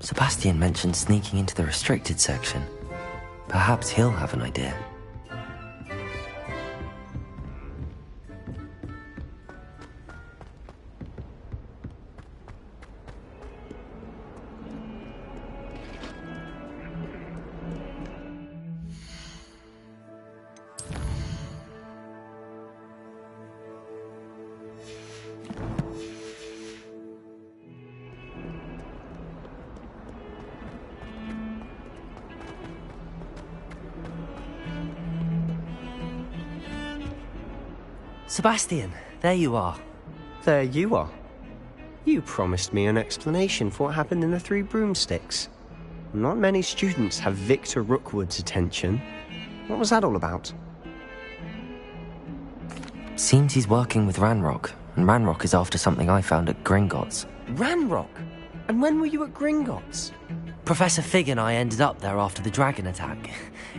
Sebastian mentioned sneaking into the restricted section. Perhaps he'll have an idea. Sebastian, there you are. There you are. You promised me an explanation for what happened in the Three Broomsticks. Not many students have Victor Rookwood's attention. What was that all about? Seems he's working with Ranrock, and Ranrock is after something I found at Gringotts. Ranrock? And when were you at Gringotts? Professor Fig and I ended up there after the dragon attack.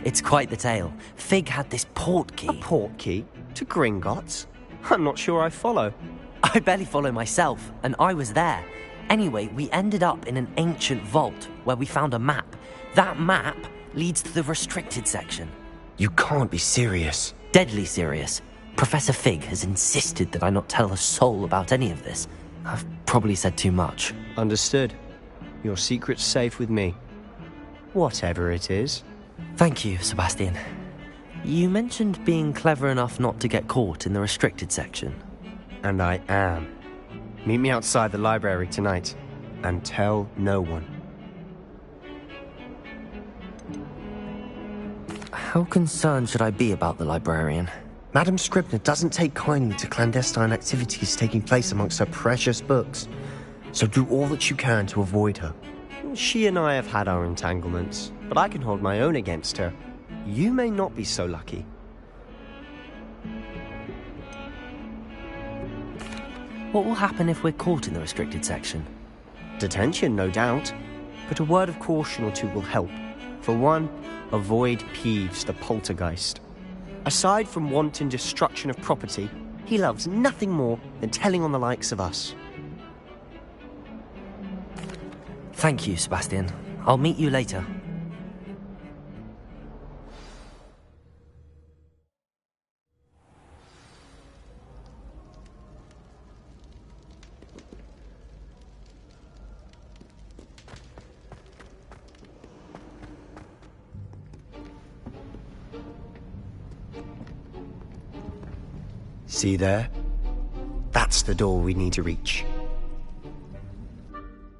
It's quite the tale. Fig had this portkey. A portkey? To Gringotts? I'm not sure I follow. I barely follow myself, and I was there. Anyway, we ended up in an ancient vault where we found a map. That map leads to the restricted section. You can't be serious. Deadly serious. Professor Fig has insisted that I not tell a soul about any of this. I've probably said too much. Understood. Your secret's safe with me. Whatever it is. Thank you, Sebastian. You mentioned being clever enough not to get caught in the restricted section. And I am. Meet me outside the library tonight, and tell no one. How concerned should I be about the librarian? Madam Scribner doesn't take kindly to clandestine activities taking place amongst her precious books, so do all that you can to avoid her. She and I have had our entanglements, but I can hold my own against her. You may not be so lucky. What will happen if we're caught in the restricted section? Detention, no doubt. But a word of caution or two will help. For one, avoid Peeves the poltergeist. Aside from wanton destruction of property, he loves nothing more than telling on the likes of us. Thank you, Sebastian. I'll meet you later. See there? That's the door we need to reach.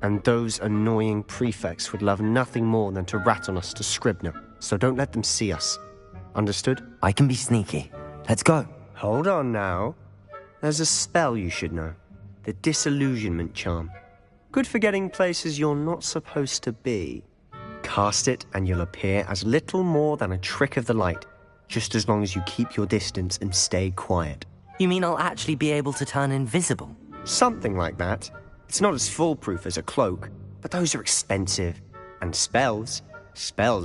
And those annoying prefects would love nothing more than to rat on us to Scribner, so don't let them see us. Understood? I can be sneaky. Let's go. Hold on now. There's a spell you should know. The Disillusionment Charm. Good for getting places you're not supposed to be. Cast it and you'll appear as little more than a trick of the light, just as long as you keep your distance and stay quiet. You mean I'll actually be able to turn invisible? Something like that. It's not as foolproof as a cloak, but those are expensive. And spells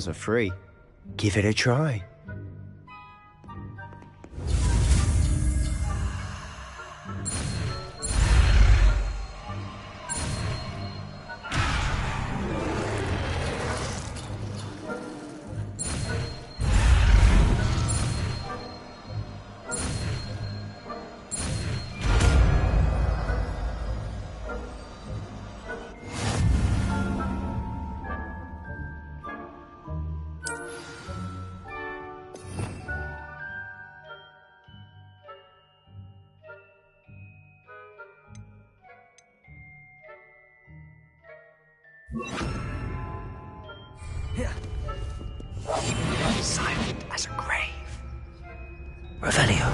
are free. Give it a try. Silent as a grave. Revelio.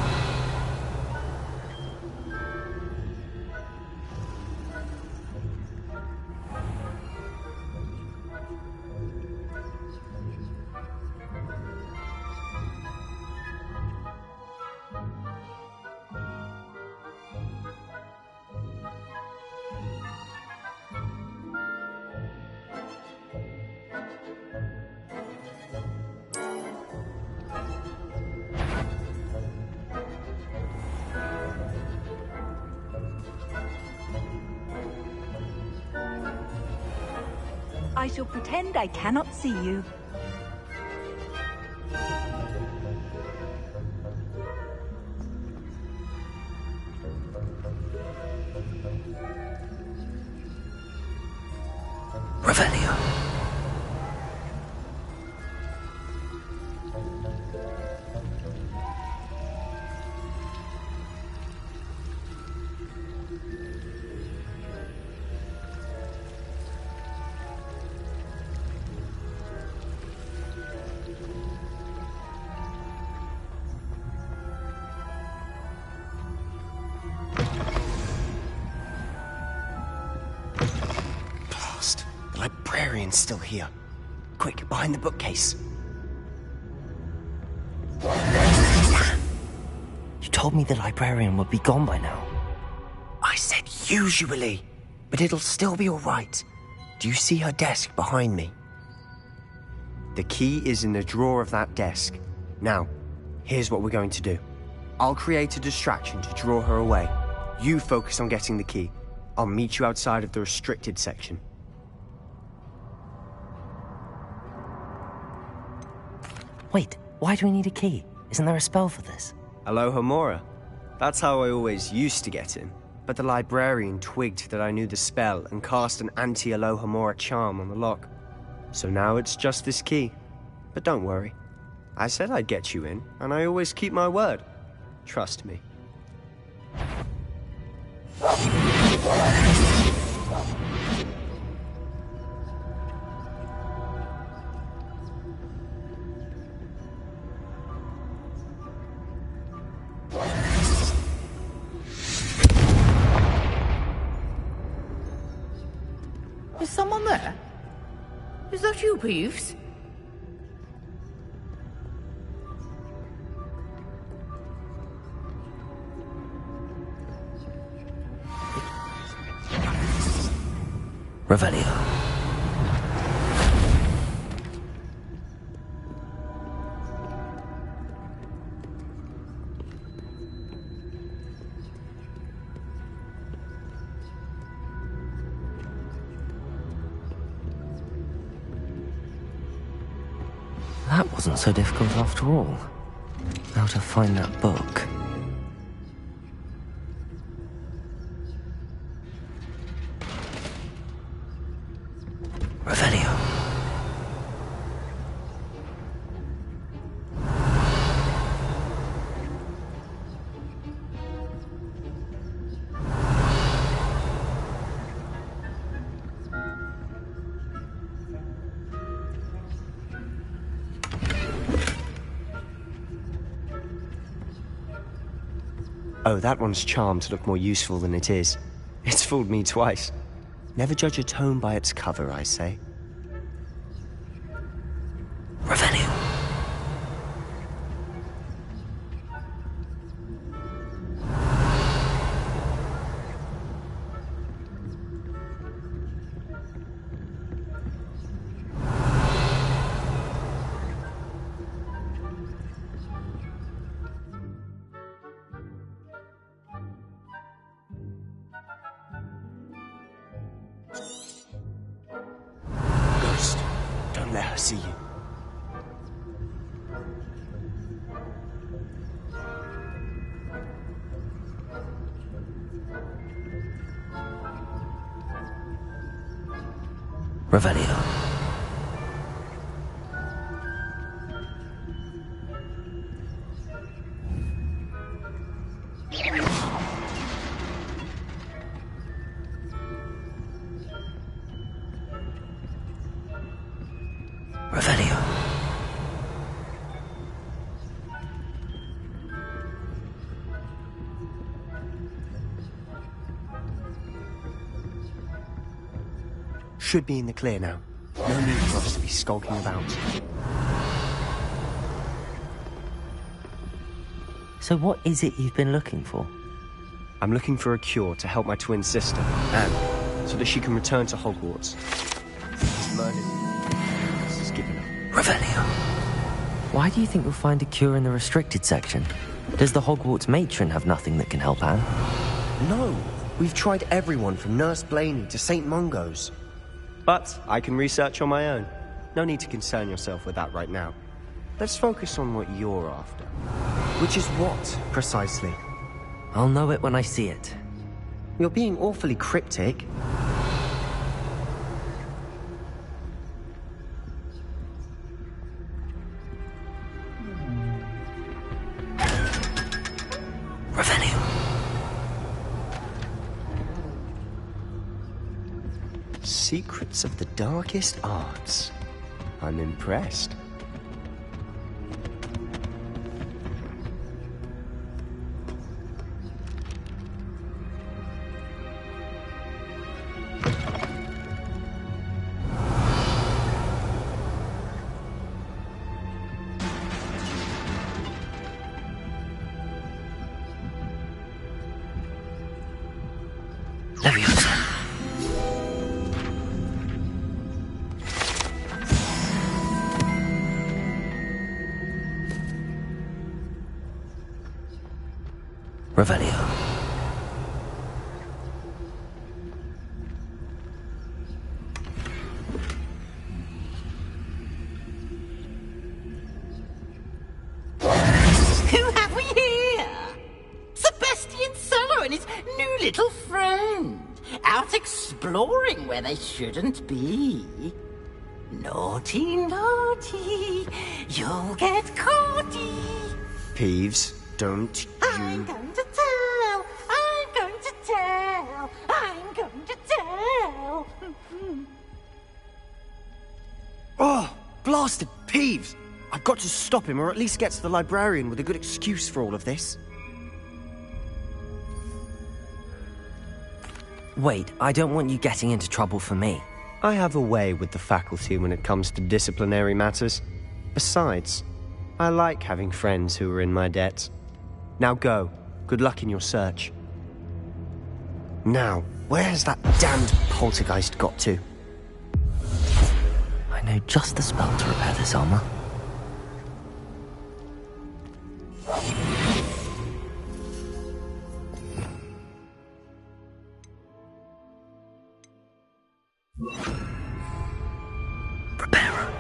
I shall pretend I cannot see you. Revelio. The librarian's still here. Quick, behind the bookcase. You told me the librarian would be gone by now. I said usually, but it'll still be all right. Do you see her desk behind me? The key is in the drawer of that desk. Now, here's what we're going to do. I'll create a distraction to draw her away. You focus on getting the key. I'll meet you outside of the restricted section. Wait, why do we need a key? Isn't there a spell for this? Alohomora. That's how I always used to get in. But the librarian twigged that I knew the spell and cast an anti-Alohomora charm on the lock. So now it's just this key. But don't worry. I said I'd get you in, and I always keep my word. Trust me. Is someone there? Is that you, Peeves? Revelio. That wasn't so difficult after all. How to find that book. Revelio. Oh, that one's charmed to look more useful than it is. It's fooled me twice. Never judge a tome by its cover, I say. Revelio. Ghost, don't let her see you. Revelio. Revelio. Should be in the clear now. No need for us to be skulking about. So what is it you've been looking for? I'm looking for a cure to help my twin sister, Anne, so that she can return to Hogwarts. He's murdered. This is given up. Revelio. Why do you think we'll find a cure in the restricted section? Does the Hogwarts matron have nothing that can help Anne? No, we've tried everyone from Nurse Blaney to St. Mungo's. But I can research on my own. No need to concern yourself with that right now. Let's focus on what you're after. Which is what, precisely? I'll know it when I see it. You're being awfully cryptic. Revelio. Secrets of the darkest arts. I'm impressed. Leviosa. Revelio. Who have we here? Sebastian Solo and his new little friend. Out exploring where they shouldn't be. Naughty, naughty. You'll get caughty. Peeves, don't I'm you... going to tell. I'm going to tell. I'm going to tell. Oh, blasted Peeves! I've got to stop him, or at least get to the librarian with a good excuse for all of this. Wait, I don't want you getting into trouble for me. I have a way with the faculty when it comes to disciplinary matters. Besides, I like having friends who are in my debt. Now go. Good luck in your search. Now, where has that damned poltergeist got to? I know just the spell to repair this armor. Repairer.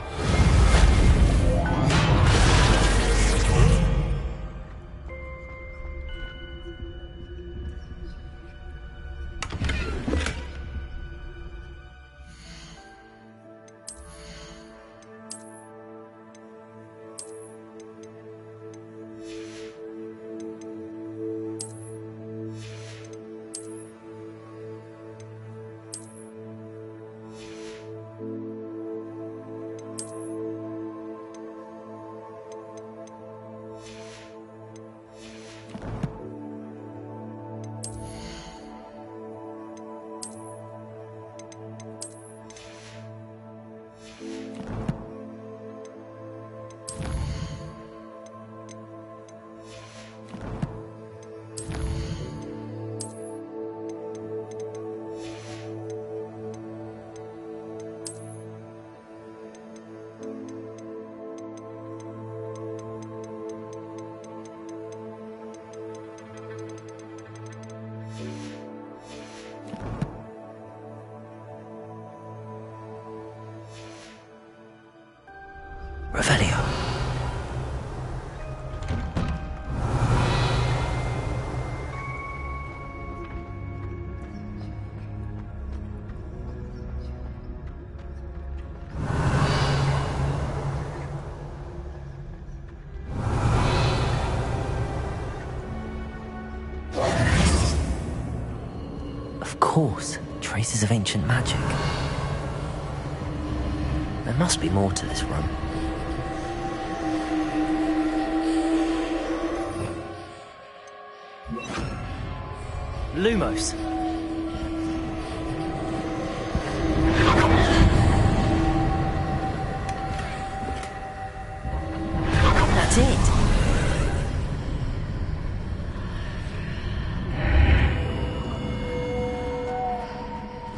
Revelio. Of course, traces of ancient magic. There must be more to this room. Lumos. That's it.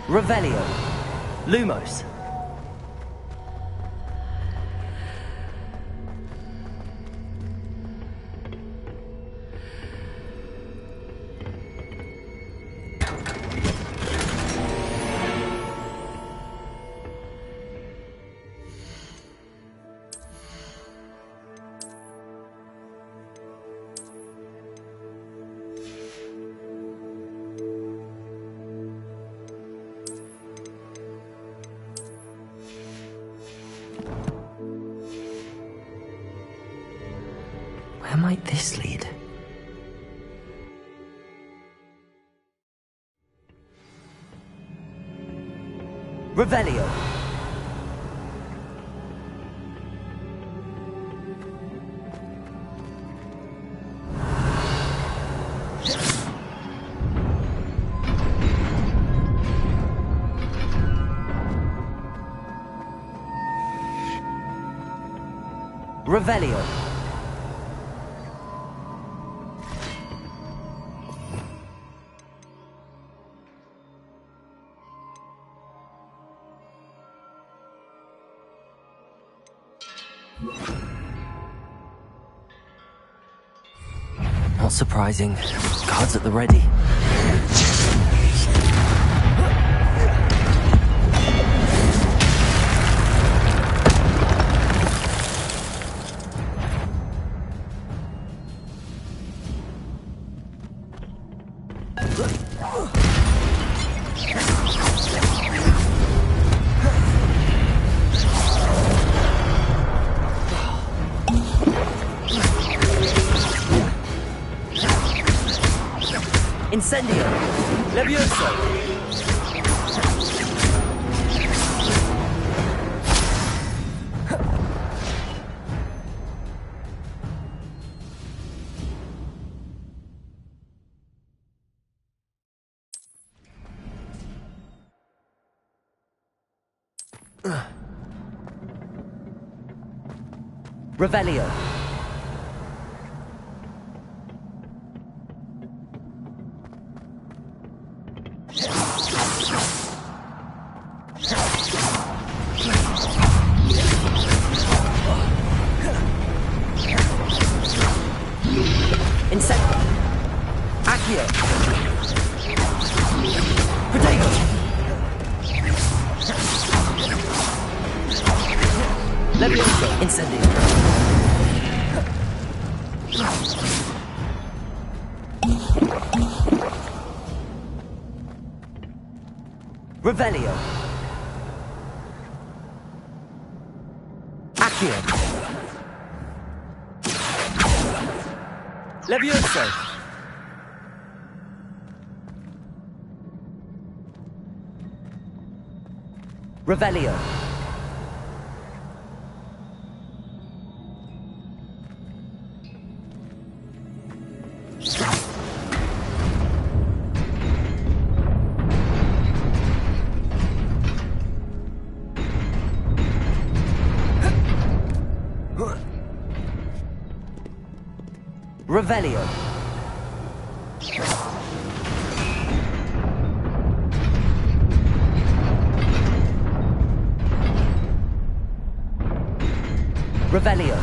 Revelio. Lumos. Where might this lead? Revelio. Revelio. Not surprising. Guards at the ready. Incendio! Levioso! Revelio. Incendio. Accio. Protego. Levioso. Incendio. Revelio. Accio. Levioso. Revelio. Revelio. Revelio.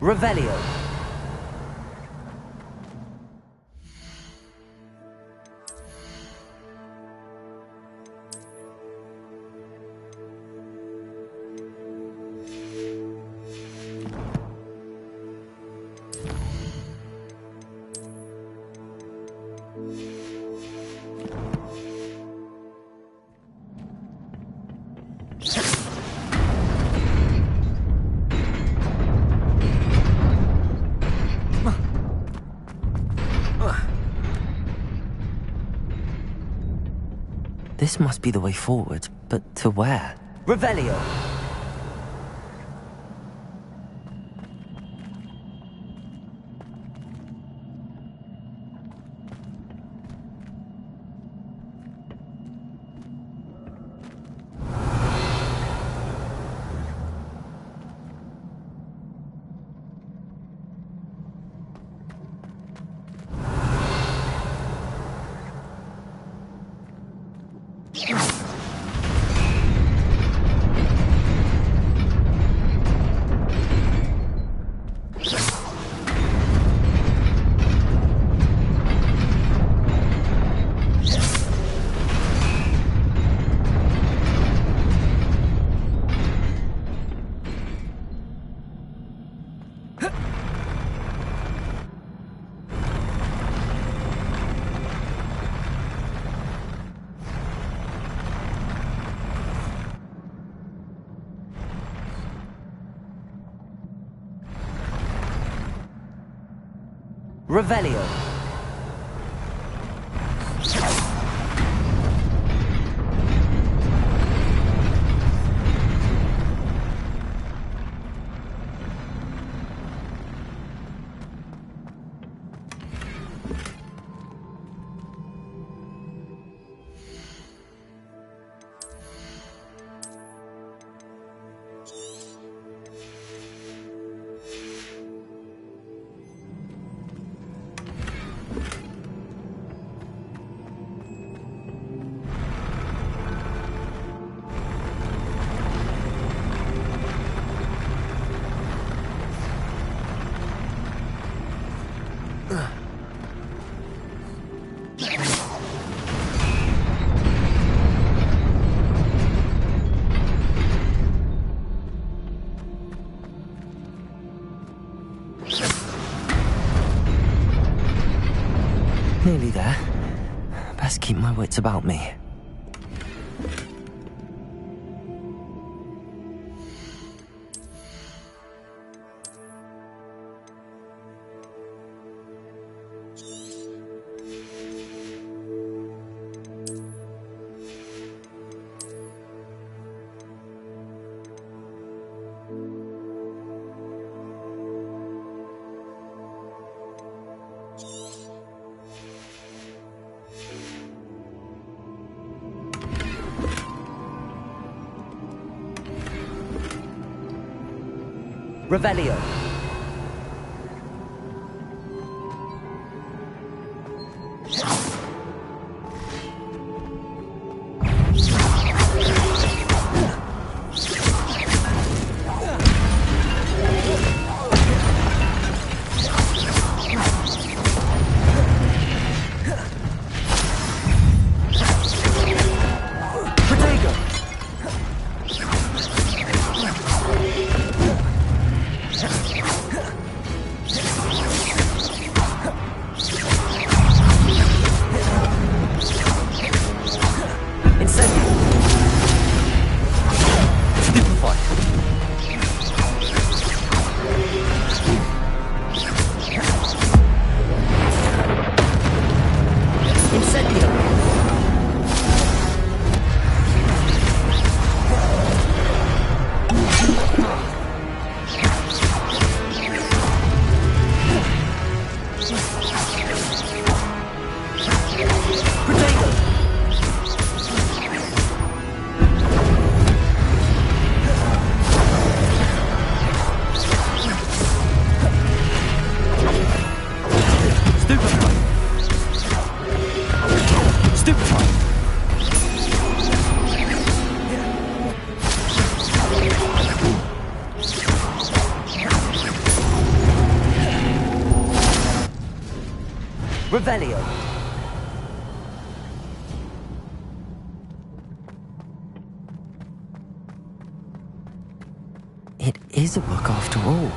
Revelio. This must be the way forward, but to where? Revelio! Revelio. Nearly there. Best keep my wits about me. Revelio. Revelio. It is a book after all.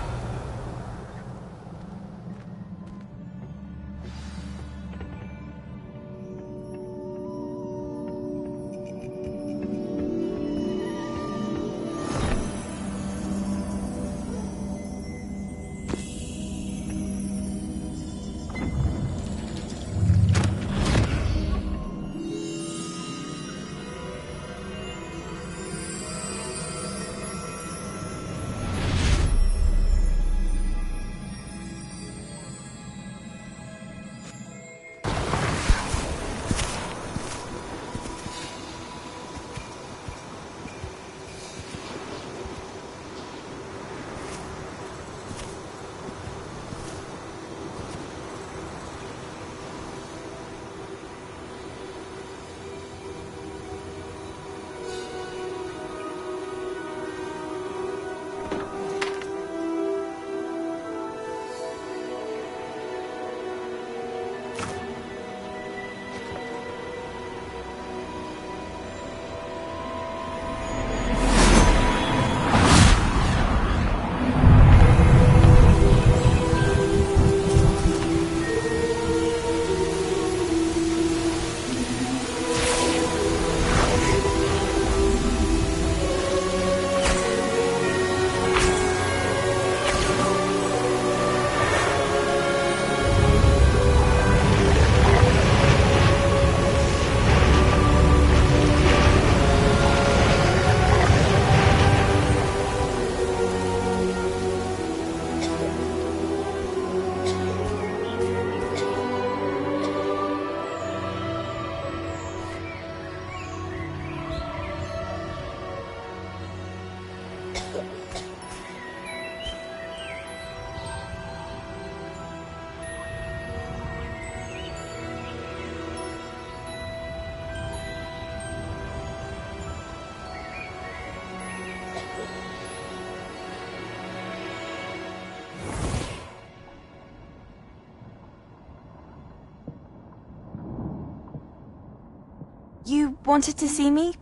wanted to see me?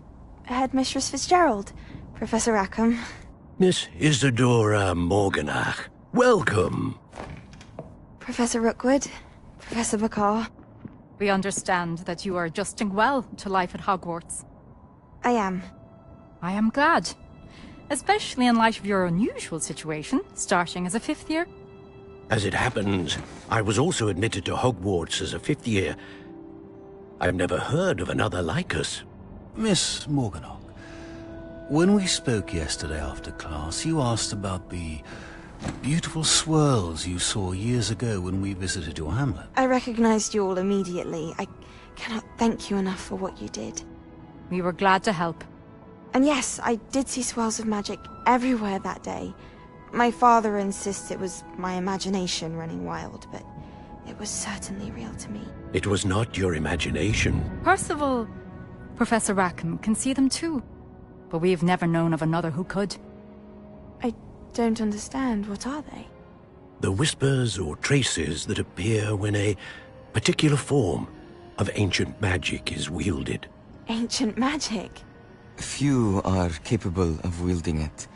Headmistress Fitzgerald, Professor Rackham. Miss Isadora Morganach, welcome. Professor Rookwood, Professor McCaw. We understand that you are adjusting well to life at Hogwarts. I am. I am glad. Especially in light of your unusual situation, starting as a 5th year. As it happens, I was also admitted to Hogwarts as a 5th year. I've never heard of another like us. Miss Morganach, when we spoke yesterday after class, you asked about the beautiful swirls you saw years ago when we visited your hamlet. I recognized you all immediately. I cannot thank you enough for what you did. We were glad to help. And yes, I did see swirls of magic everywhere that day. My father insists it was my imagination running wild, but it was certainly real to me. It was not your imagination. Percival, Professor Rackham can see them too. But we've never known of another who could. I don't understand. What are they? The whispers or traces that appear when a particular form of ancient magic is wielded. Ancient magic? Few are capable of wielding it.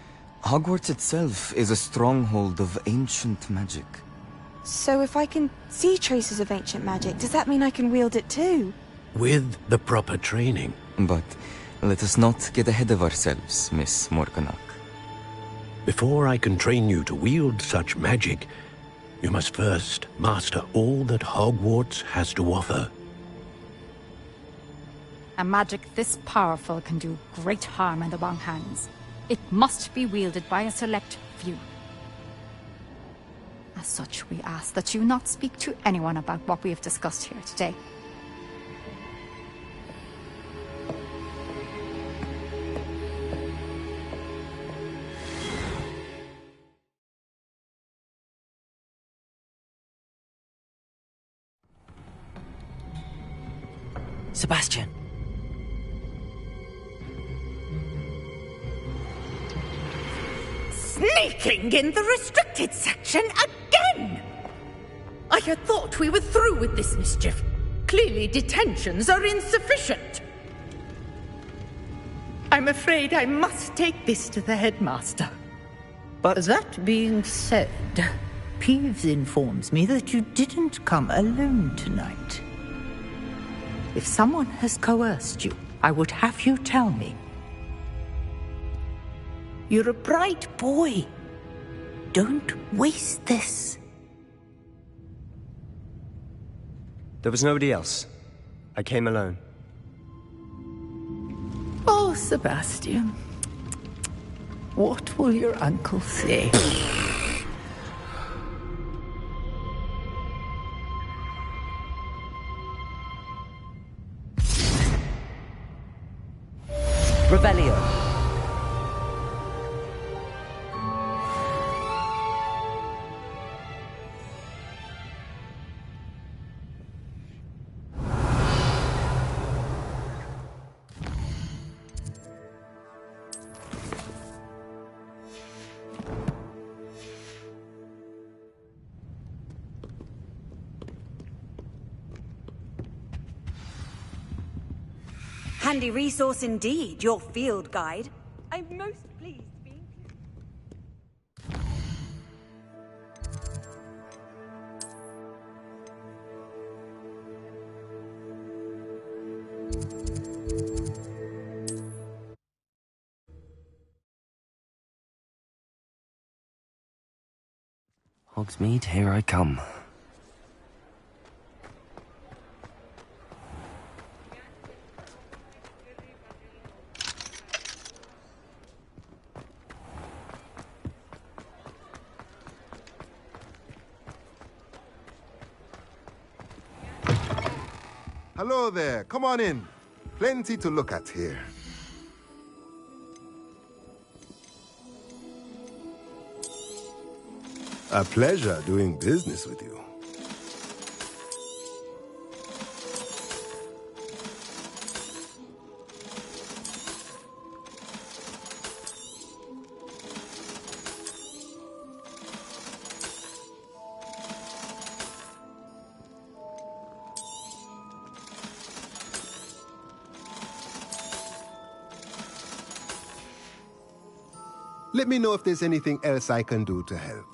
Hogwarts itself is a stronghold of ancient magic. So if I can see traces of ancient magic, does that mean I can wield it too? With the proper training. But let us not get ahead of ourselves, Miss Morganach. Before I can train you to wield such magic, you must first master all that Hogwarts has to offer. A magic this powerful can do great harm in the wrong hands. It must be wielded by a select few. As such, we ask that you not speak to anyone about what we have discussed here today. Sebastian. Sneaking in the restricted section again! I had thought we were through with this mischief. Clearly detentions are insufficient. I'm afraid I must take this to the headmaster. But That being said, Peeves informs me that you didn't come alone tonight. If someone has coerced you, I would have you tell me. You're a bright boy. Don't waste this. there was nobody else. I came alone. Oh, Sebastian. What will your uncle say? Revelio. Handy resource indeed, your field guide. I'm most pleased being... Hogsmeade, here I come. Hello there, come on in. Plenty to look at here. A pleasure doing business with you. Let me know if there's anything else I can do to help.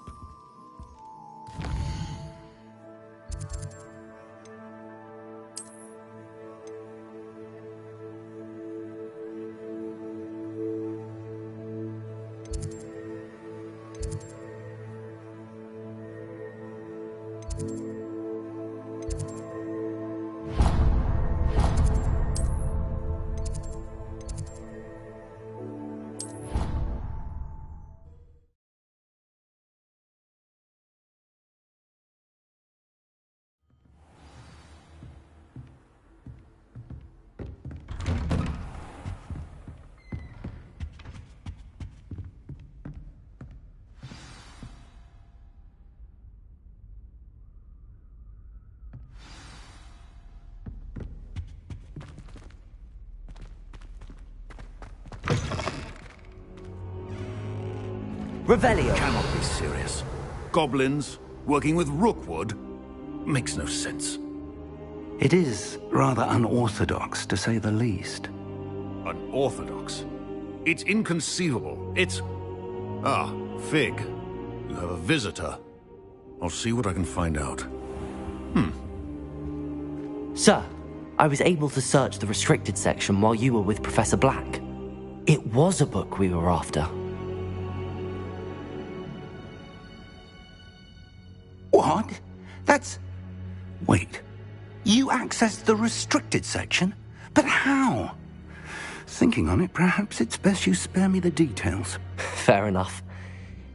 Revelio. Cannot be serious. Goblins working with Rookwood makes no sense. It is rather unorthodox, to say the least. Unorthodox? It's inconceivable. It's... Ah, Fig. You have a visitor. I'll see what I can find out. Sir, I was able to search the restricted section while you were with Professor Black. It was a book we were after. What? That's... Wait. You accessed the restricted section? But how? Thinking on it, perhaps it's best you spare me the details. Fair enough.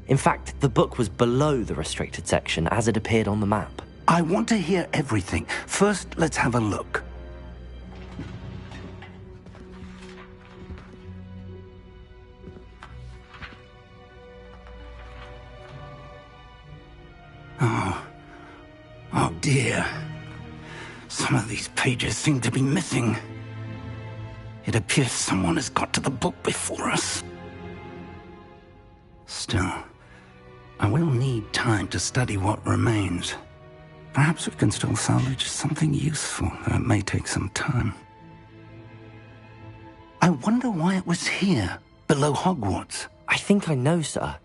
In fact, the book was below the restricted section as it appeared on the map. I want to hear everything. First, let's have a look. Oh dear. Some of these pages seem to be missing. It appears someone has got to the book before us. Still, I will need time to study what remains. Perhaps we can still salvage something useful, though it may take some time. I wonder why it was here, below Hogwarts. I think I know, sir.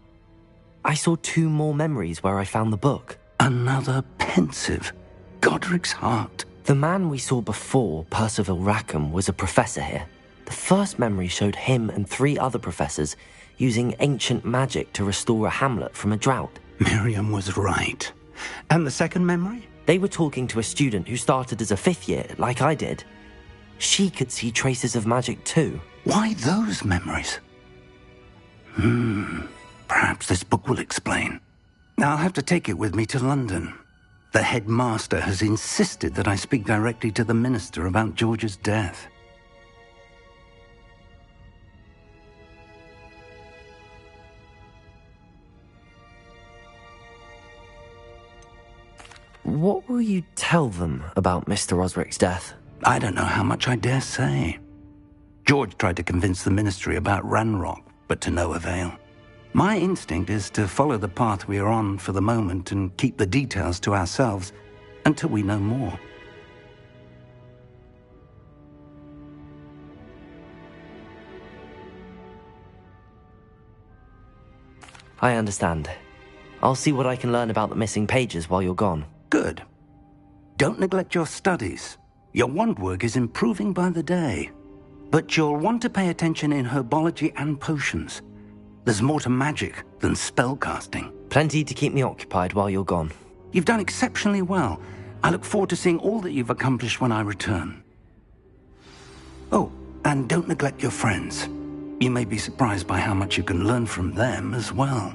I saw 2 more memories where I found the book. Another pensive. Godric's heart. The man we saw before, Percival Rackham, was a professor here. The first memory showed him and 3 other professors using ancient magic to restore a hamlet from a drought. Miriam was right. And the second memory? They were talking to a student who started as a 5th year, like I did. She could see traces of magic too. Why those memories? Perhaps this book will explain. I'll have to take it with me to London. The headmaster has insisted that I speak directly to the minister about George's death. What will you tell them about Mr. Osric's death? I don't know how much I dare say. George tried to convince the ministry about Ranrock, but to no avail. My instinct is to follow the path we are on for the moment and keep the details to ourselves until we know more. I understand. I'll see what I can learn about the missing pages while you're gone. Good. Don't neglect your studies. Your wand work is improving by the day. But you'll want to pay attention in herbology and potions. There's more to magic than spellcasting. Plenty to keep me occupied while you're gone. You've done exceptionally well. I look forward to seeing all that you've accomplished when I return. Oh, and don't neglect your friends. You may be surprised by how much you can learn from them as well.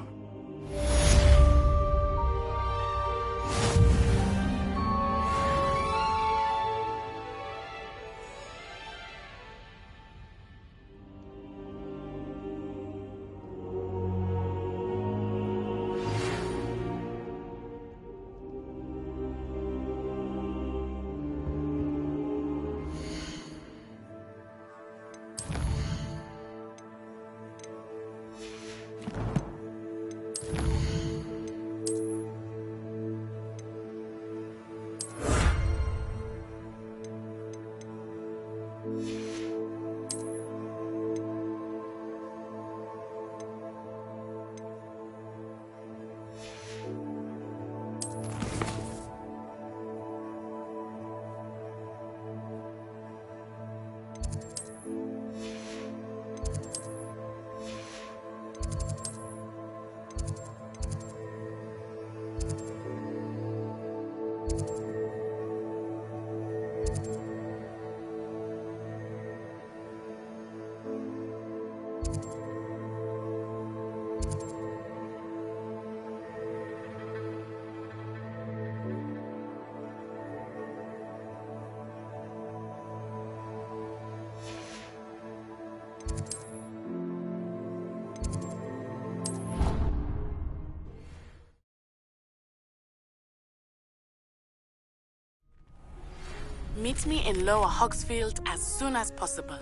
Meet me in Lower Hogsfield as soon as possible.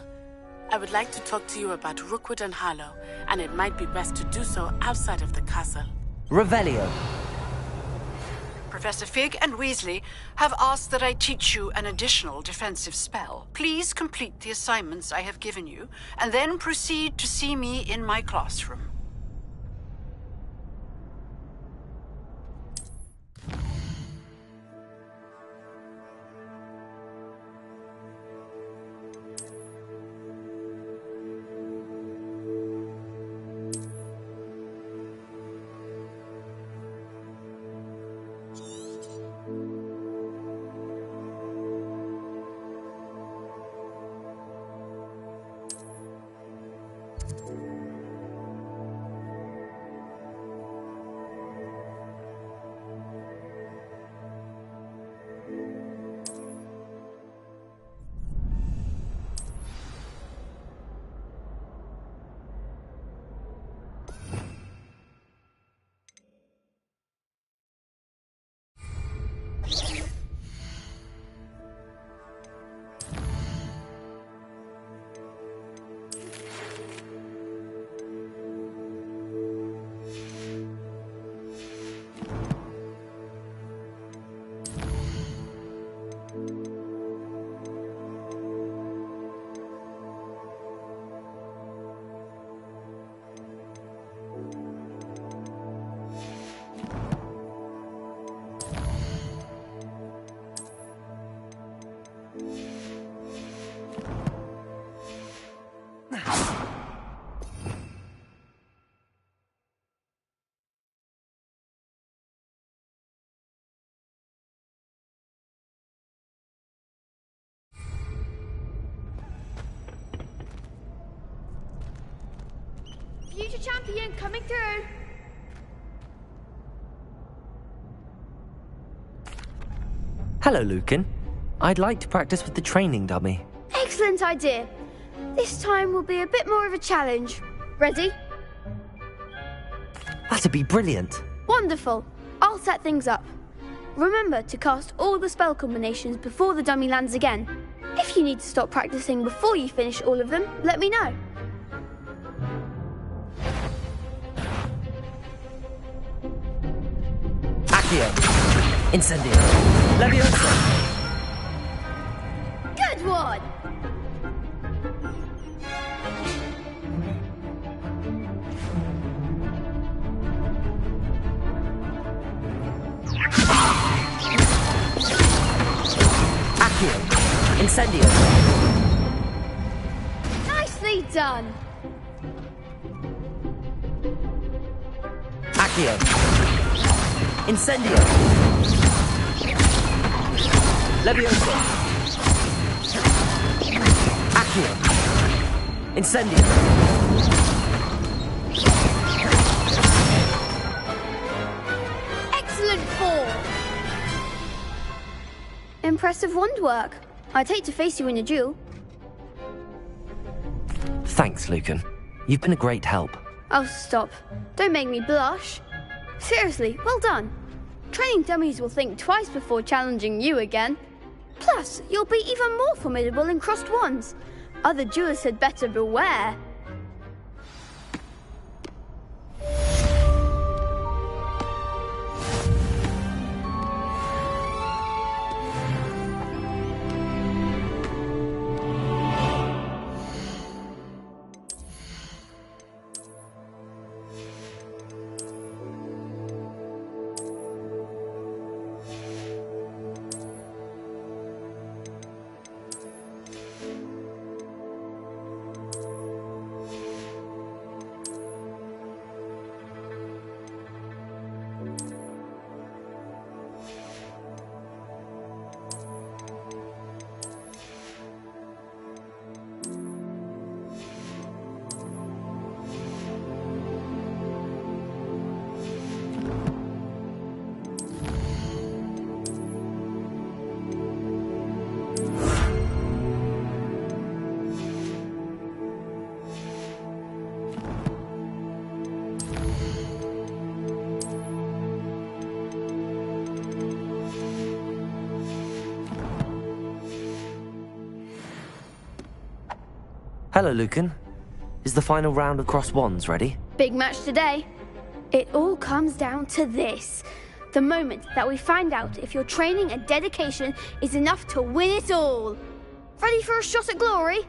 I would like to talk to you about Rookwood and Harlow, and it might be best to do so outside of the castle. Revelio. Professor Fig and Weasley have asked that I teach you an additional defensive spell. Please complete the assignments I have given you, and then proceed to see me in my classroom. Future champion coming through. Hello, Lucan. I'd like to practice with the training dummy. Excellent idea. This time will be a bit more of a challenge. Ready? That'd be brilliant. Wonderful. I'll set things up. Remember to cast all the spell combinations before the dummy lands again. If you need to stop practicing before you finish all of them, let me know. Accio. Incendio. Leviosa. Good one! Accio. Incendio. Nicely done! Accio. Incendio. Leviosa. Accio. Incendio. Excellent fall! Impressive wand work. I'd hate to face you in a duel. Thanks, Lucan. You've been a great help. Oh, stop. Don't make me blush. Seriously, well done. Training dummies will think twice before challenging you again. Plus, you'll be even more formidable in crossed wands. Other duelists had better beware. Hello, Lucan. Is the final round of Cross Wands ready? Big match today. It all comes down to this. The moment that we find out if your training and dedication is enough to win it all. Ready for a shot at glory?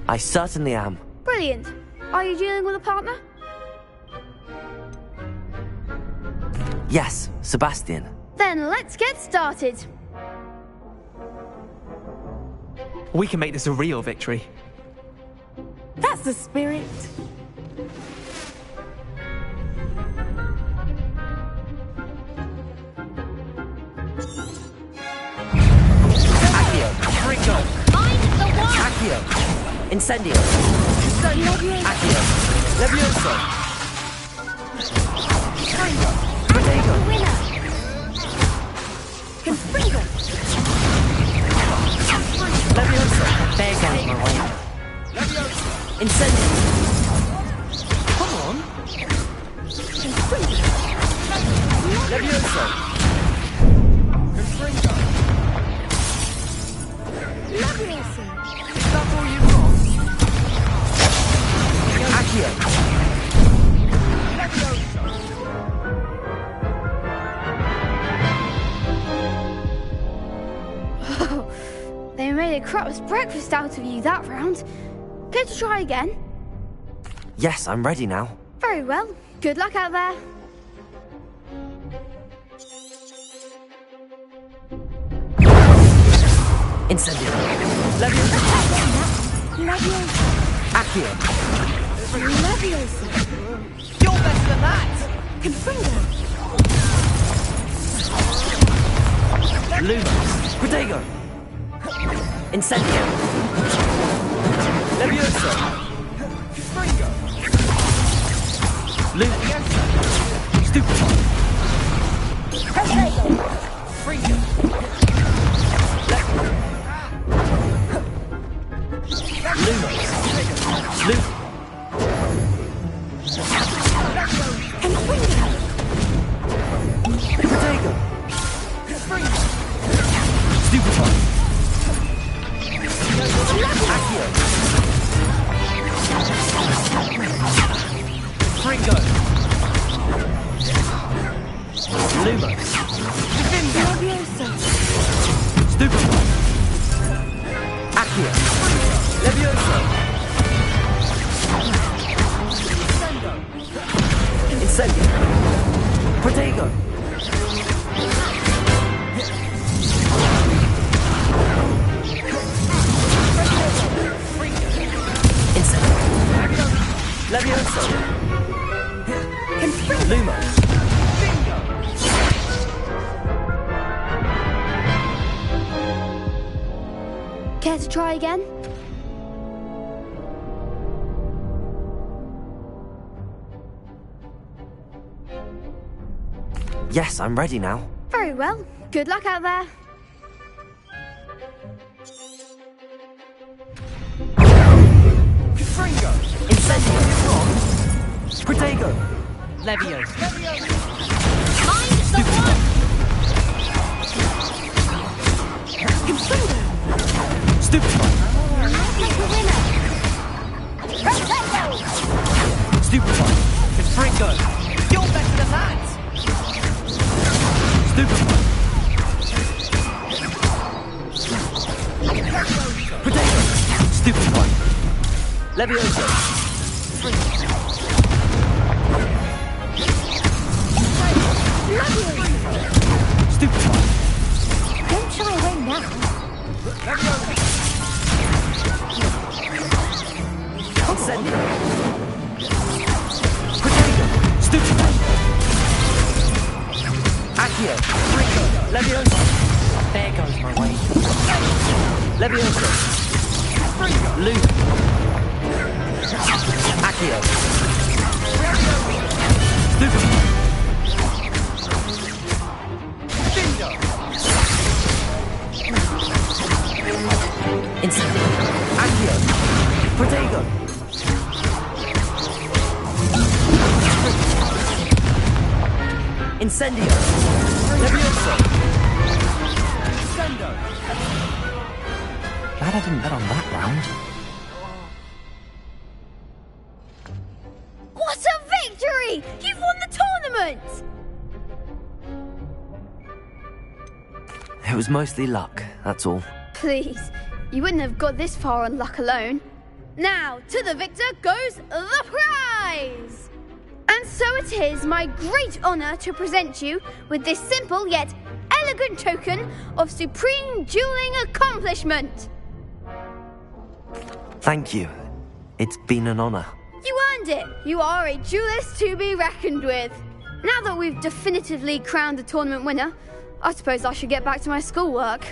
I certainly am. Brilliant. Are you dealing with a partner? Yes, Sebastian. Then let's get started. We can make this a real victory. That's the spirit. Accio. Ringo. Mind the one! Accio. Incendio. Accio. Levioso. Protego. Confringo. Levioso. There goes my way. Incendio. Come on. Levioso. Confringo. Levioso. Is that all you've got? Accio. They made a crap's breakfast out of you that round. Care to try again? Yes, I'm ready now. Very well. Good luck out there. Incendio. Levioso. Levioso. Accio. Levioso. You're better than that. Confringo. Lumos. Protego. Incendio. Levioso. Confringo. Lumos. Stupefy. Protego. Fringo. Lumos. Lumos. Protego. Stupefy. Accio. Fringo. Lumos. Levioso. Stupefy. Accio. Levioso. Incendio. Protego. Incendio. Levioso. Lumos. Care to try again? Yes, I'm ready now. Very well. Good luck out there. Fringo. Incendio. Protego. Levioso. Mind the one. Confringo. Stupefy. Like a winner. Protego. Stupefy. Fringo. You're better than that. Stupefy. Protego. Stupefy. Levioso. Stupefy. Don't shy away now. Incendio. Protego. Stupefy. Accio. Fringo. Levioso. There goes my way. Levioso. Loop. Accio. Stupefy. Incendio. Accio. Protego. Incendio. Levioso. Glad I didn't bet on that round. Excellent! It was mostly luck, that's all. Please, you wouldn't have got this far on luck alone. Now, to the victor goes the prize! And so it is my great honour to present you with this simple yet elegant token of supreme dueling accomplishment. Thank you. It's been an honour. You earned it. You are a duelist to be reckoned with. Now that we've definitively crowned the tournament winner, I suppose I should get back to my schoolwork.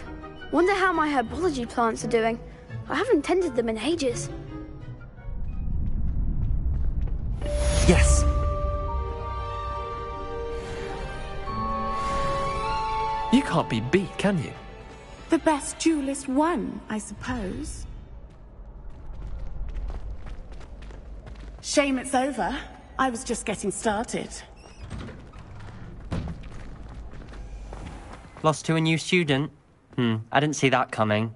Wonder how my herbology plants are doing. I haven't tended them in ages. Yes. You can't be beat, can you? The best duelist won, I suppose. Shame it's over. I was just getting started. Lost to a new student? I didn't see that coming.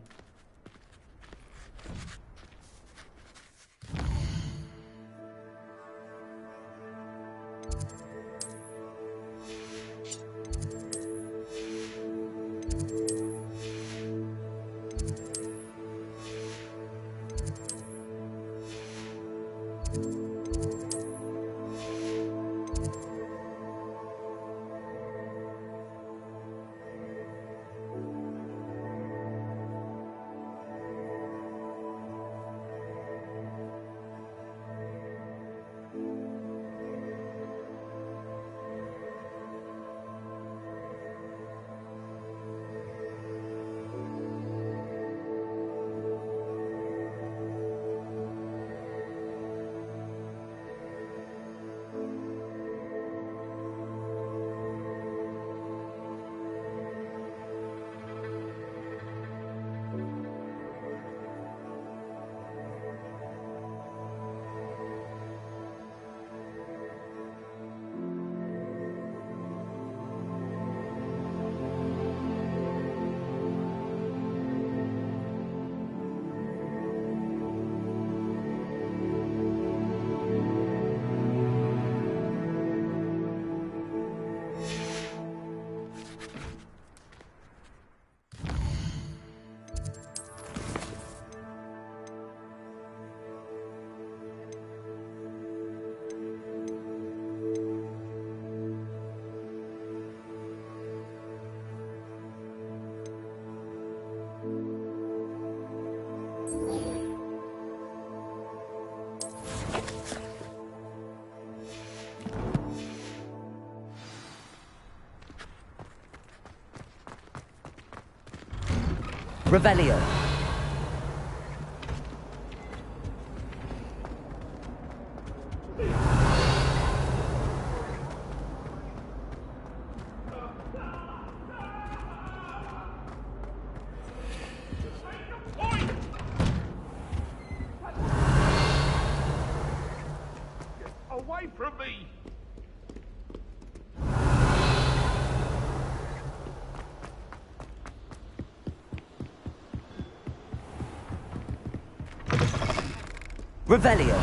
Revelio. Away from me! Revelio.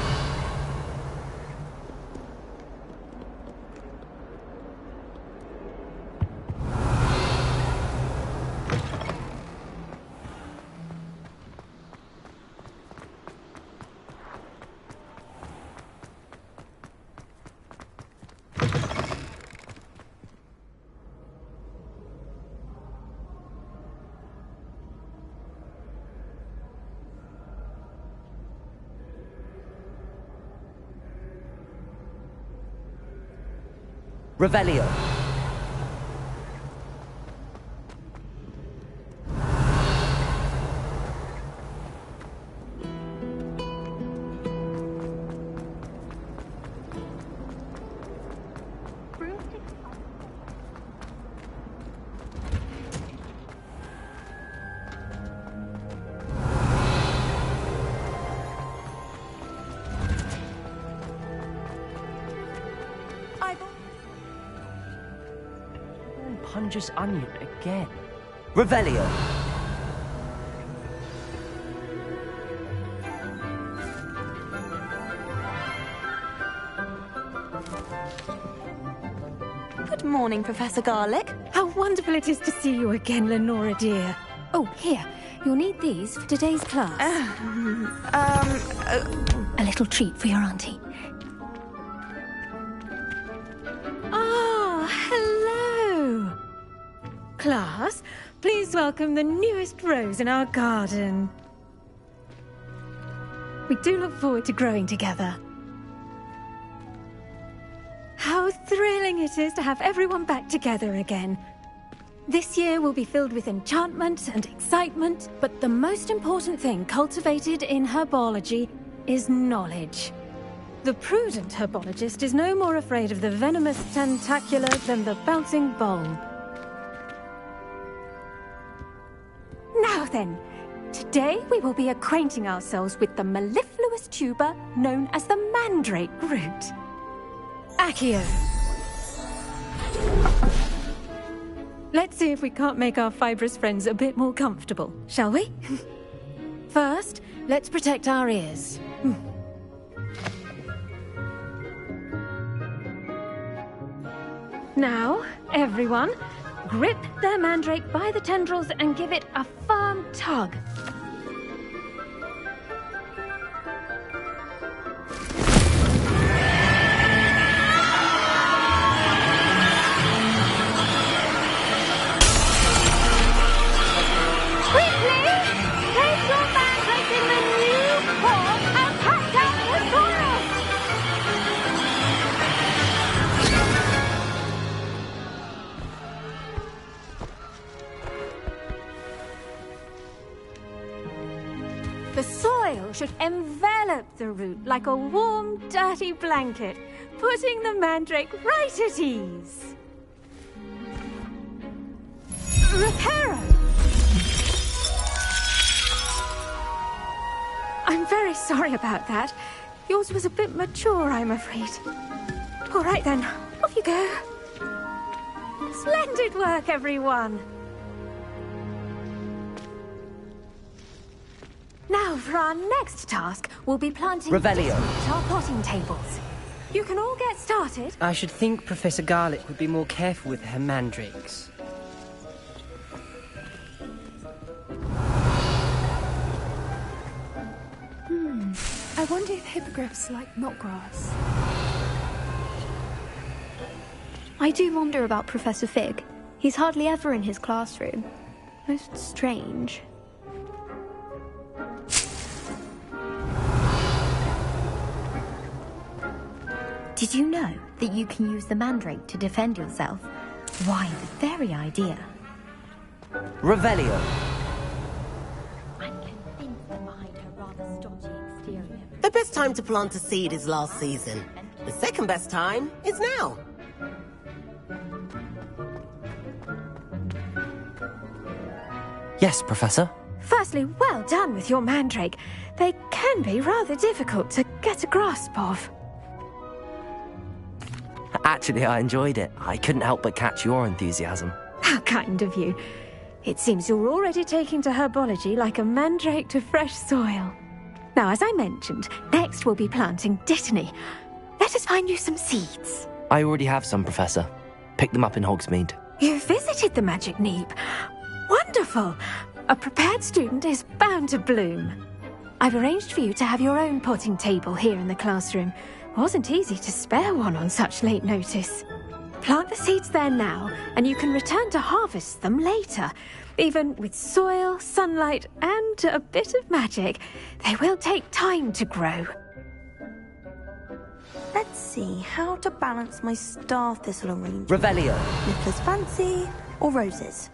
Revelio. Punger's onion again. Revelio. Good morning, Professor Garlick. How wonderful it is to see you again, Lenora dear. Oh, here. You'll need these for today's class. A little treat for your auntie. Ah, hello. Class, please welcome the newest rose in our garden. We do look forward to growing together. How thrilling it is to have everyone back together again. This year will be filled with enchantment and excitement, but the most important thing cultivated in herbology is knowledge. The prudent herbologist is no more afraid of the venomous tentacula than the bouncing bulb. Now then, today we will be acquainting ourselves with the mellifluous tuber known as the mandrake root. Accio. Let's see if we can't make our fibrous friends a bit more comfortable, shall we? First, let's protect our ears. Now, everyone, grip their mandrake by the tendrils and give it a firm tug. The soil should envelop the root like a warm, dirty blanket, putting the mandrake right at ease. Reparo! I'm very sorry about that. Yours was a bit mature, I'm afraid. All right then, off you go. Splendid work, everyone. Now, for our next task, we'll be planting Revelio. at our potting tables. You can all get started. I should think Professor Garlick would be more careful with her mandrakes. I wonder if hippogriffs like knotgrass. I do wonder about Professor Fig. He's hardly ever in his classroom. Most strange. Did you know that you can use the mandrake to defend yourself? Why, the very idea. Revelio. I'm convinced that behind her rather stodgy exterior... The best time to plant a seed is last season. The second best time is now. Yes, Professor. Firstly, well done with your mandrake. They can be rather difficult to get a grasp of. Actually, I enjoyed it. I couldn't help but catch your enthusiasm. How kind of you. It seems you're already taking to herbology like a mandrake to fresh soil. Now, as I mentioned, next we'll be planting dittany. Let us find you some seeds. I already have some, Professor. Picked them up in Hogsmeade. You visited the Magic Neep. Wonderful! A prepared student is bound to bloom. I've arranged for you to have your own potting table here in the classroom. Wasn't easy to spare one on such late notice. Plant the seeds there now, and you can return to harvest them later. Even with soil, sunlight, and a bit of magic, they will take time to grow. Let's see how to balance my star thistle arrangement. Revelio. Nicholas Fancy or roses?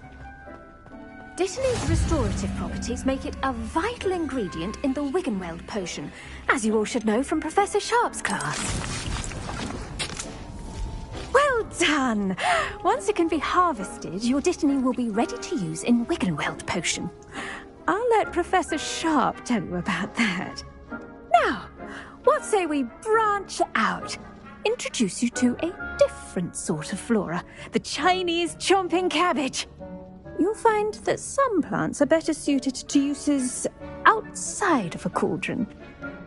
Dittany's restorative properties make it a vital ingredient in the Wiggenweld potion, as you all should know from Professor Sharp's class. Well done! Once it can be harvested, your Dittany will be ready to use in Wiggenweld potion. I'll let Professor Sharp tell you about that. Now, what say we branch out? Introduce you to a different sort of flora, the Chinese chomping cabbage. You'll find that some plants are better suited to uses outside of a cauldron.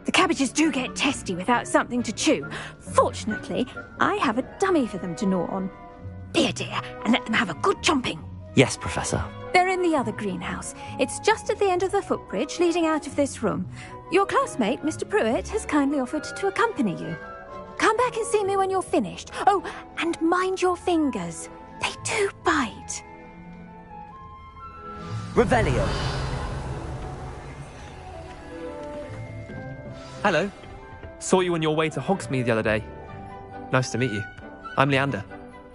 The cabbages do get testy without something to chew. Fortunately, I have a dummy for them to gnaw on. Here, dear, and let them have a good chomping. Yes, Professor. They're in the other greenhouse. It's just at the end of the footbridge leading out of this room. Your classmate, Mr. Pruitt, has kindly offered to accompany you. Come back and see me when you're finished. Oh, and mind your fingers. They do bite. Revelio. Hello. Saw you on your way to Hogsmeade the other day. Nice to meet you. I'm Leander.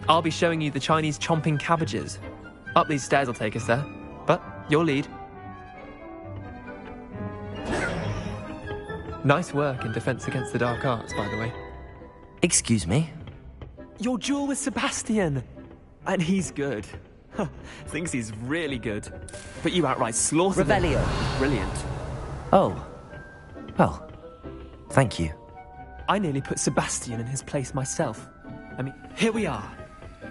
I'll be showing you the Chinese chomping cabbages. Up these stairs will take us there, but your lead. Nice work in Defense Against the Dark Arts, by the way. Excuse me? Your duel with Sebastian! And he's good. Thinks he's really good. But you outright slaughtered him. Revelio. Brilliant. Oh. Well, thank you. I nearly put Sebastian in his place myself. I mean, here we are.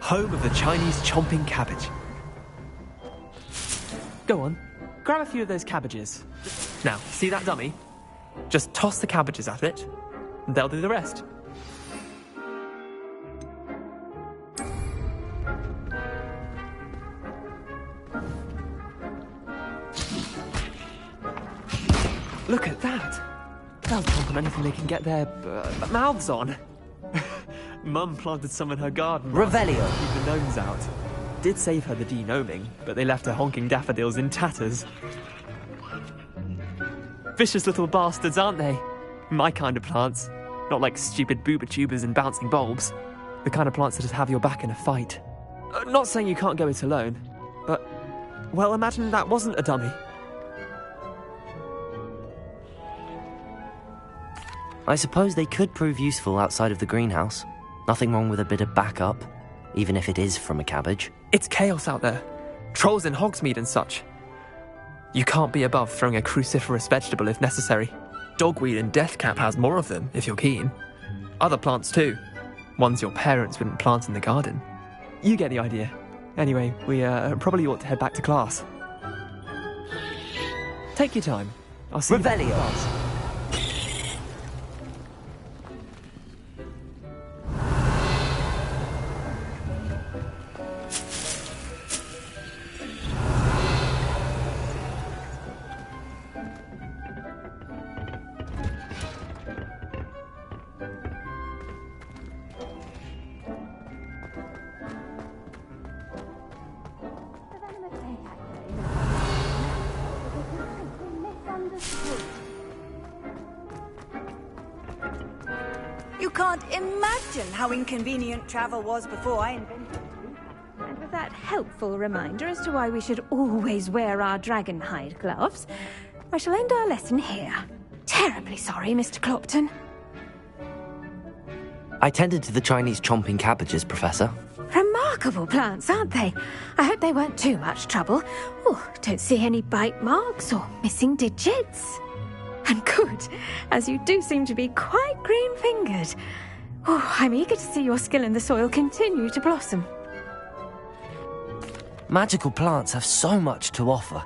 Home of the Chinese chomping cabbage. Go on, grab a few of those cabbages. Now, see that dummy? Just toss the cabbages at it, and they'll do the rest. Look at that! They'll chomp on anything they can get their mouths on. Mum planted some in her garden. Revelio. Keep the gnomes out. Did save her the de-gnoming, but they left her honking daffodils in tatters. Vicious little bastards, aren't they? My kind of plants. Not like stupid booba tubers and bouncing bulbs. The kind of plants that just have your back in a fight. Not saying you can't go it alone, but, well, imagine that wasn't a dummy. I suppose they could prove useful outside of the greenhouse. Nothing wrong with a bit of backup, even if it is from a cabbage. It's chaos out there. Trolls in Hogsmeade and such. You can't be above throwing a cruciferous vegetable if necessary. Dogweed and deathcap has more of them, if you're keen. Other plants too. Ones your parents wouldn't plant in the garden. You get the idea. Anyway, we probably ought to head back to class. Take your time. I'll see you back in Revelio. class. You can't imagine how inconvenient travel was before I invented it. And with that helpful reminder as to why we should always wear our dragon hide gloves, I shall end our lesson here. Terribly sorry, Mr. Clopton. I tended to the Chinese chomping cabbages, Professor. Remarkable plants, aren't they? I hope they weren't too much trouble. Oh, don't see any bite marks or missing digits. And good, as you do seem to be quite green-fingered. Oh, I'm eager to see your skill in the soil continue to blossom. Magical plants have so much to offer.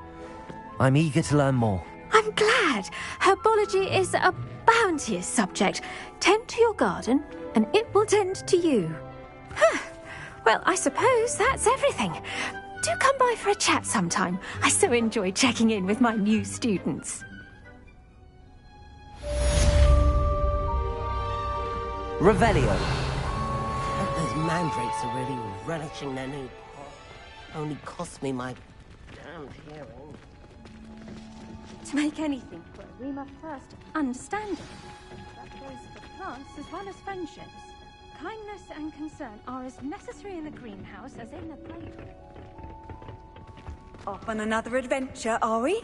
I'm eager to learn more. I'm glad. Herbology is a bounteous subject. Tend to your garden, and it will tend to you. Huh. Well, I suppose that's everything. Do come by for a chat sometime. I so enjoy checking in with my new students. Revelio. Those mandrakes are really relishing their new pot. Only cost me my damned hearing. To make anything grow, we must first understand it. That goes for plants as well as friendships. Kindness and concern are as necessary in the greenhouse as in the playground. Off on another adventure, are we?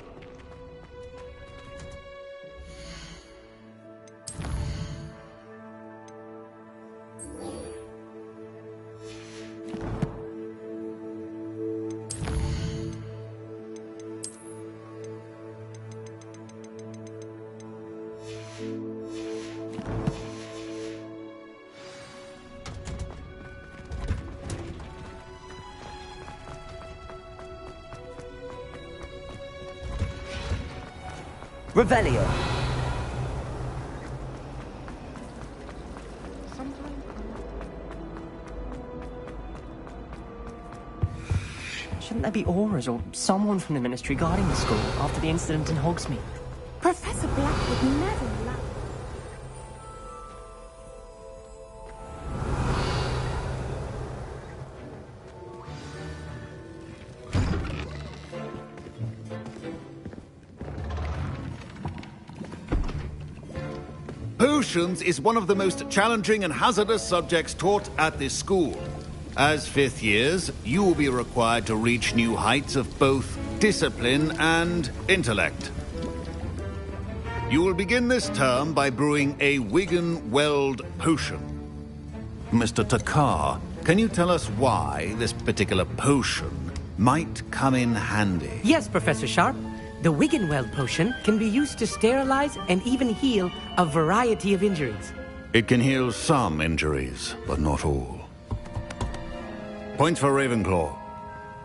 Revelio. Shouldn't there be Auras or someone from the Ministry guarding the school after the incident in Hogsmeade? Professor Black would never allow... Potions is one of the most challenging and hazardous subjects taught at this school. As fifth years, you will be required to reach new heights of both discipline and intellect. You will begin this term by brewing a Wiggenweld potion. Mr. Takar, can you tell us why this particular potion might come in handy? Yes, Professor Sharp. The Wiggenweld potion can be used to sterilize and even heal a variety of injuries. It can heal some injuries, but not all. Points for Ravenclaw.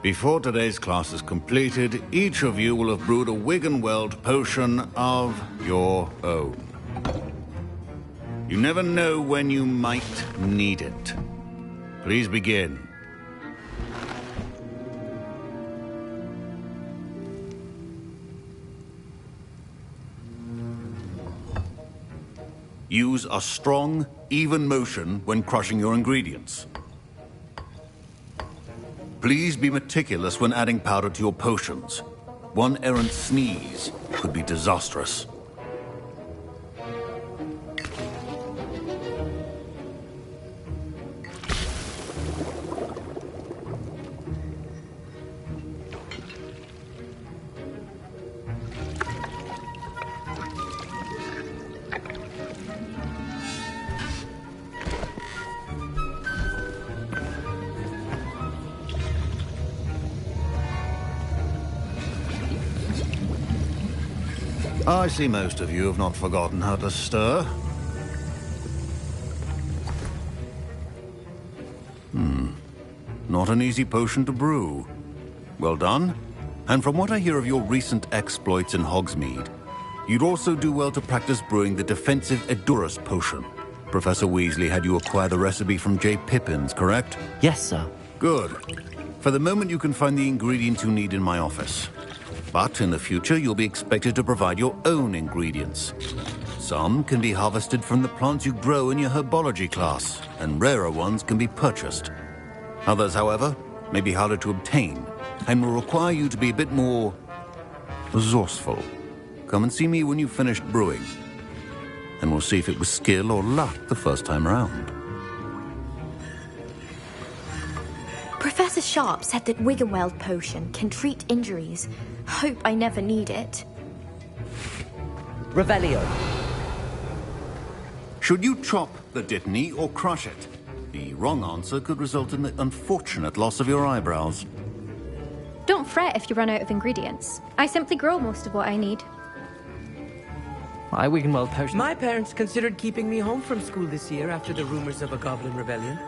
Before today's class is completed, each of you will have brewed a Wiggenweld potion of your own. You never know when you might need it. Please begin. Use a strong, even motion when crushing your ingredients. Please be meticulous when adding powder to your potions. One errant sneeze could be disastrous. I see most of you have not forgotten how to stir. Not an easy potion to brew. Well done. And from what I hear of your recent exploits in Hogsmeade, you'd also do well to practice brewing the defensive Edurus potion. Professor Weasley had you acquire the recipe from J. Pippins, correct? Yes, sir. Good. For the moment, you can find the ingredients you need in my office. But in the future, you'll be expected to provide your own ingredients. Some can be harvested from the plants you grow in your herbology class, and rarer ones can be purchased. Others, however, may be harder to obtain, and will require you to be a bit more resourceful. Come and see me when you've finished brewing, and we'll see if it was skill or luck the first time around. Professor Sharp said that Wiggenweld potion can treat injuries. Hope I never need it. Revelio. Should you chop the dittany or crush it? The wrong answer could result in the unfortunate loss of your eyebrows. Don't fret if you run out of ingredients. I simply grow most of what I need. My Wiggenweld potion. My parents considered keeping me home from school this year after the rumors of a goblin rebellion.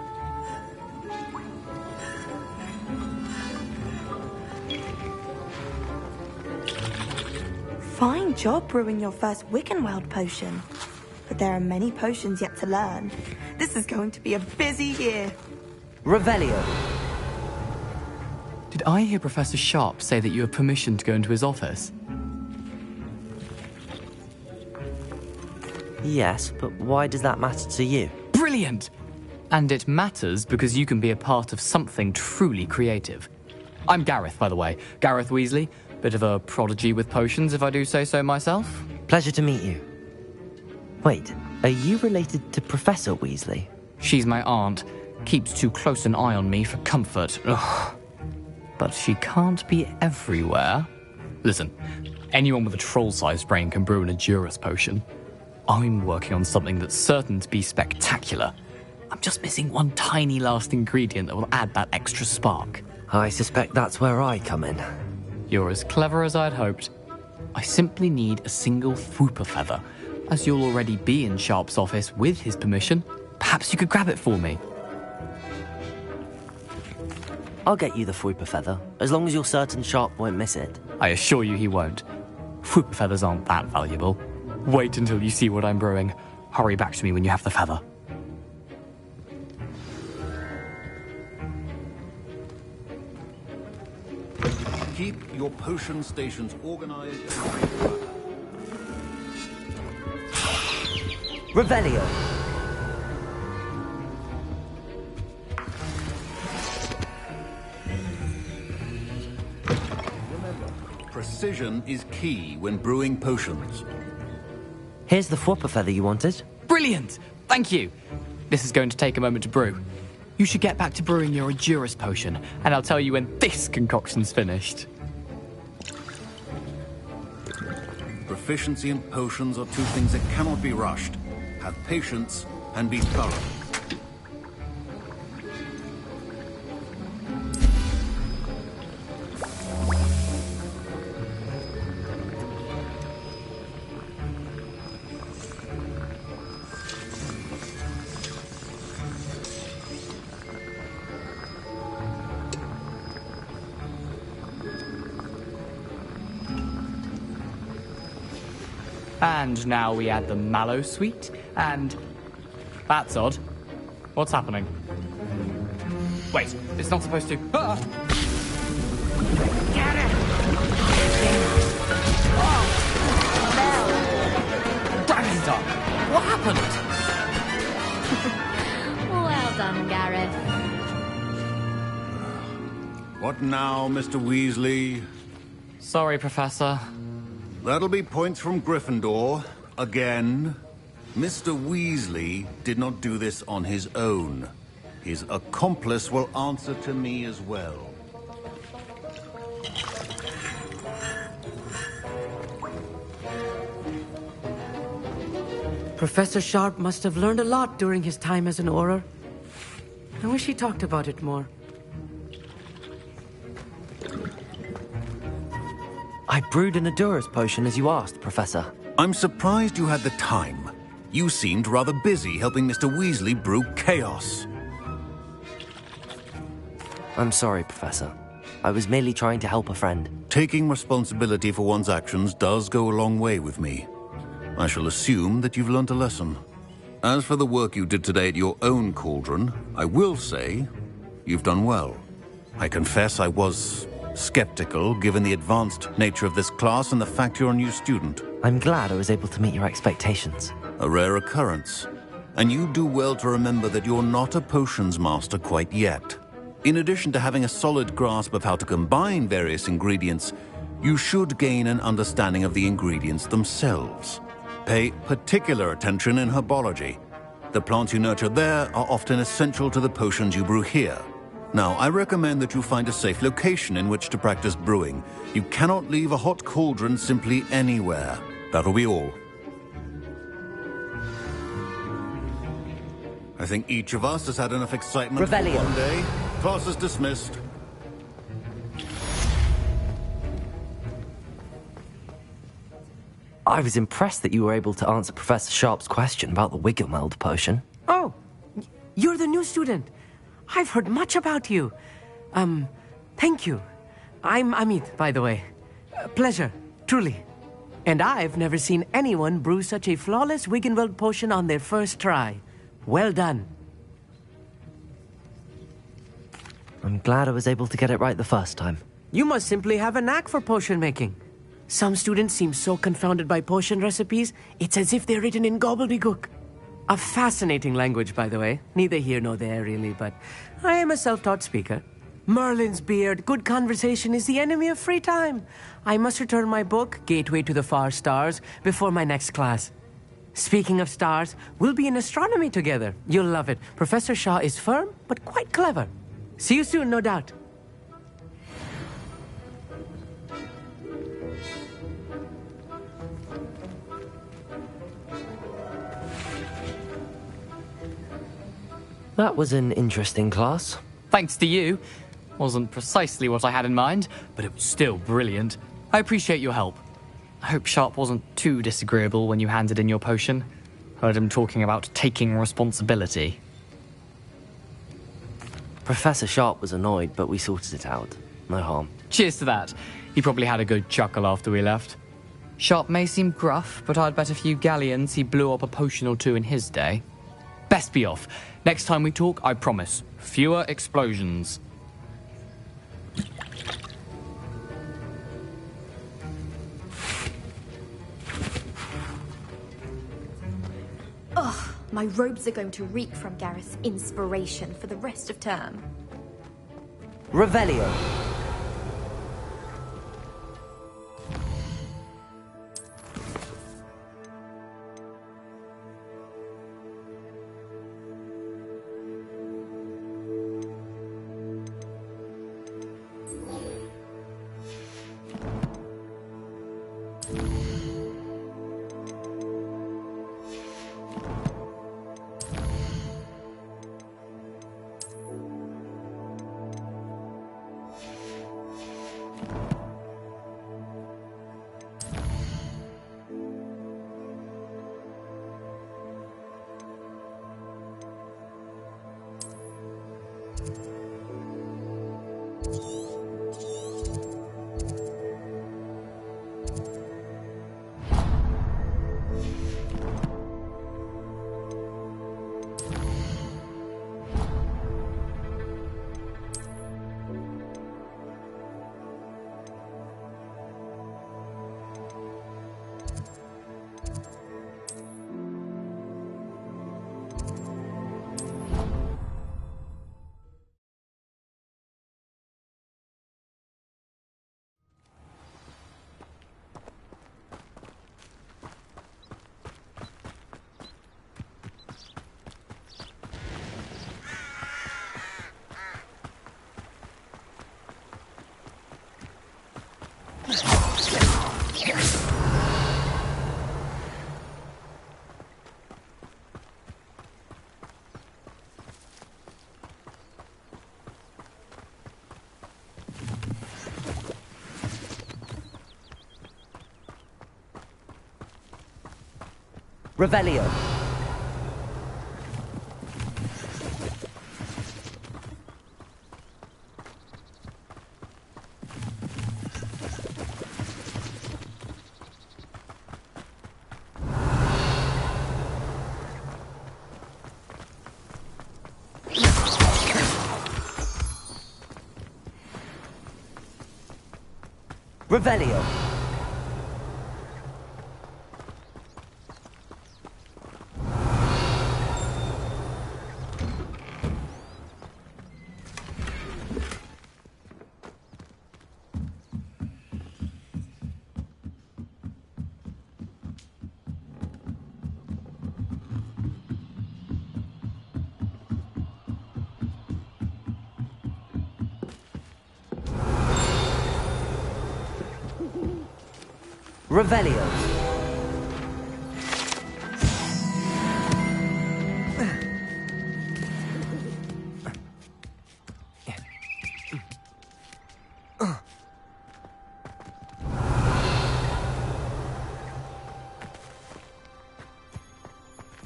Fine job brewing your first Wiggenweld potion. But there are many potions yet to learn. This is going to be a busy year. Revelio. Did I hear Professor Sharp say that you have permission to go into his office? Yes, but why does that matter to you? Brilliant! And it matters because you can be a part of something truly creative. I'm Gareth, by the way. Gareth Weasley. Bit of a prodigy with potions, if I do say so myself. Pleasure to meet you. Wait, are you related to Professor Weasley? She's my aunt. Keeps too close an eye on me for comfort. Ugh. But she can't be everywhere. Listen, anyone with a troll-sized brain can brew an Edurus potion. I'm working on something that's certain to be spectacular. I'm just missing one tiny last ingredient that will add that extra spark. I suspect that's where I come in. You're as clever as I'd hoped. I simply need a single Fwooper feather. As you'll already be in Sharp's office with his permission, perhaps you could grab it for me. I'll get you the Fwooper feather, as long as you're certain Sharp won't miss it. I assure you he won't. Fwooper feathers aren't that valuable. Wait until you see what I'm brewing. Hurry back to me when you have the feather. Keep your potion stations organized. Revelio. Remember, precision is key when brewing potions. Here's the Fwopper feather you wanted. Brilliant! Thank you. This is going to take a moment to brew. You should get back to brewing your Adurus potion, and I'll tell you when this concoction's finished. Proficiency and potions are two things that cannot be rushed. Have patience and be thorough. And now we add the mallow sweet, and... That's odd. What's happening? Wait, it's not supposed to... Ah! Get it! Dragon's Dark! What happened? Well done, Gareth. What now, Mr. Weasley? Sorry, Professor. That'll be points from Gryffindor. Again. Mr. Weasley did not do this on his own. His accomplice will answer to me as well. Professor Sharp must have learned a lot during his time as an Auror. I wish he talked about it more. I brewed an Adurus potion as you asked, Professor. I'm surprised you had the time. You seemed rather busy helping Mr. Weasley brew chaos. I'm sorry, Professor. I was merely trying to help a friend. Taking responsibility for one's actions does go a long way with me. I shall assume that you've learnt a lesson. As for the work you did today at your own cauldron, I will say you've done well. I confess I was skeptical, given the advanced nature of this class and the fact you're a new student. I'm glad I was able to meet your expectations. A rare occurrence. And you do well to remember that you're not a potions master quite yet. In addition to having a solid grasp of how to combine various ingredients, you should gain an understanding of the ingredients themselves. Pay particular attention in herbology. The plants you nurture there are often essential to the potions you brew here. Now, I recommend that you find a safe location in which to practice brewing. You cannot leave a hot cauldron simply anywhere. That'll be all. I think each of us has had enough excitement for one day. Class is dismissed. I was impressed that you were able to answer Professor Sharp's question about the Wiggenweld potion. Oh, you're the new student. I've heard much about you. Thank you. I'm Amit, by the way. Pleasure, truly. And I've never seen anyone brew such a flawless Wiggenweld potion on their first try. Well done. I'm glad I was able to get it right the first time. You must simply have a knack for potion making. Some students seem so confounded by potion recipes, it's as if they're written in gobbledygook. A fascinating language, by the way. Neither here nor there, really, but I am a self-taught speaker. Merlin's beard, good conversation is the enemy of free time. I must return my book, Gateway to the Far Stars, before my next class. Speaking of stars, we'll be in astronomy together. You'll love it. Professor Shaw is firm, but quite clever. See you soon, no doubt. That was an interesting class. Thanks to you. Wasn't precisely what I had in mind, but it was still brilliant. I appreciate your help. I hope Sharp wasn't too disagreeable when you handed in your potion. Heard him talking about taking responsibility. Professor Sharp was annoyed, but we sorted it out. No harm. Cheers to that. He probably had a good chuckle after we left. Sharp may seem gruff, but I'd bet a few galleons he blew up a potion or two in his day. Best be off. Next time we talk, I promise, fewer explosions. My robes are going to reek from Gareth's inspiration for the rest of term. Revelio. Revelio. Revelio. Revelio.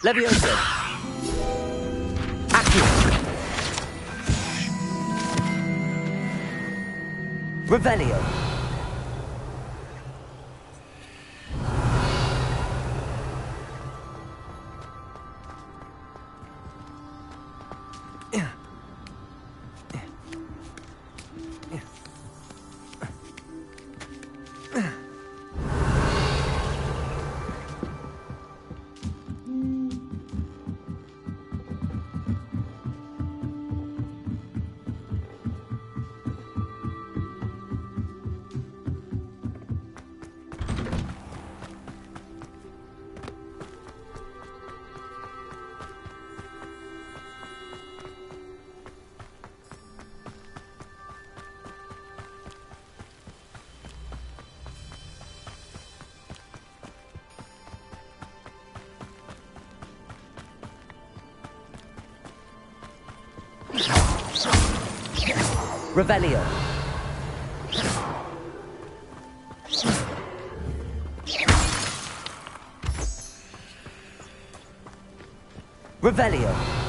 Levioso. Accio. Revelio. Revelio. Revelio.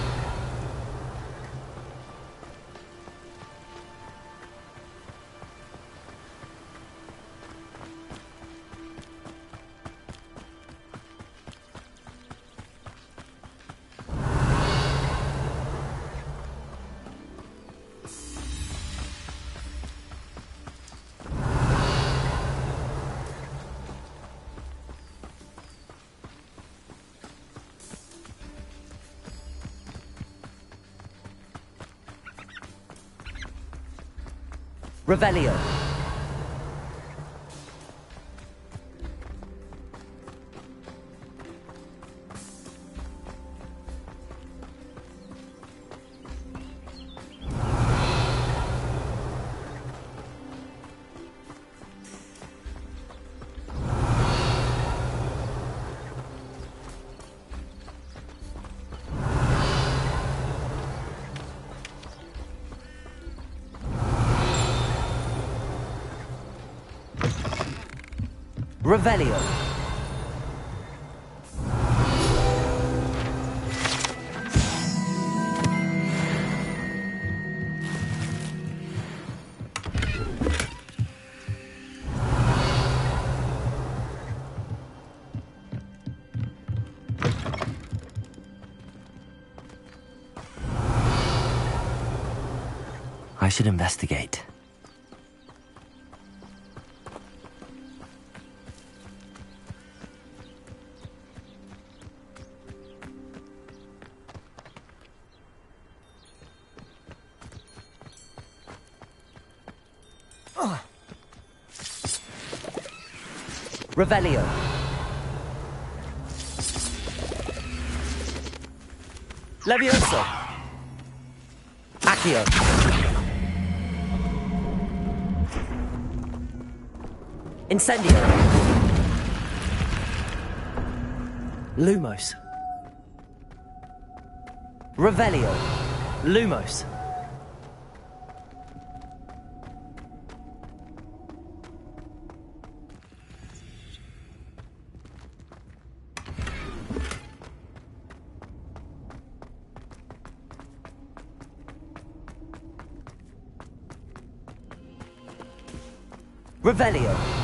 Revelio. Revelio. I should investigate. Revelio. Levioso. Accio. Incendio. Lumos. Revelio. Lumos. Revelio.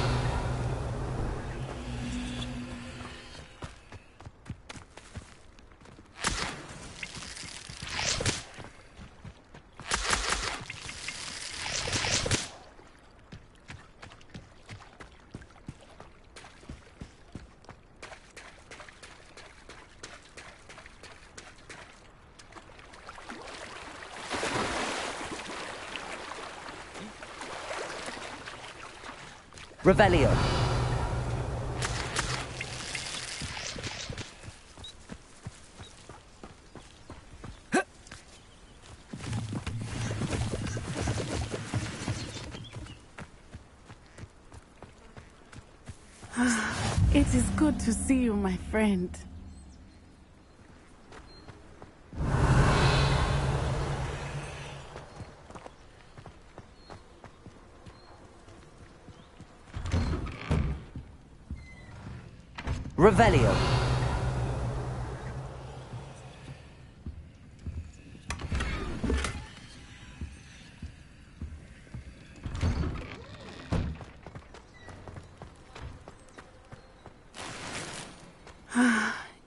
Revelio. It is good to see you, my friend. Revelio.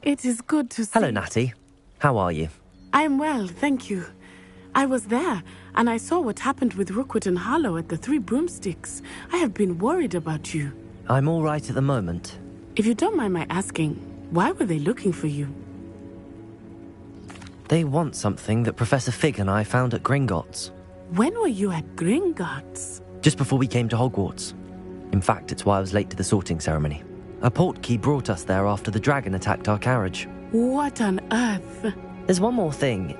It is good to see... Hello, Natty. How are you? I'm well, thank you. I was there, and I saw what happened with Rookwood and Harlow at the Three Broomsticks. I have been worried about you. I'm all right at the moment. If you don't mind my asking, why were they looking for you? They want something that Professor Fig and I found at Gringotts. When were you at Gringotts? Just before we came to Hogwarts. In fact, it's why I was late to the sorting ceremony. A portkey brought us there after the dragon attacked our carriage. What on earth? There's one more thing.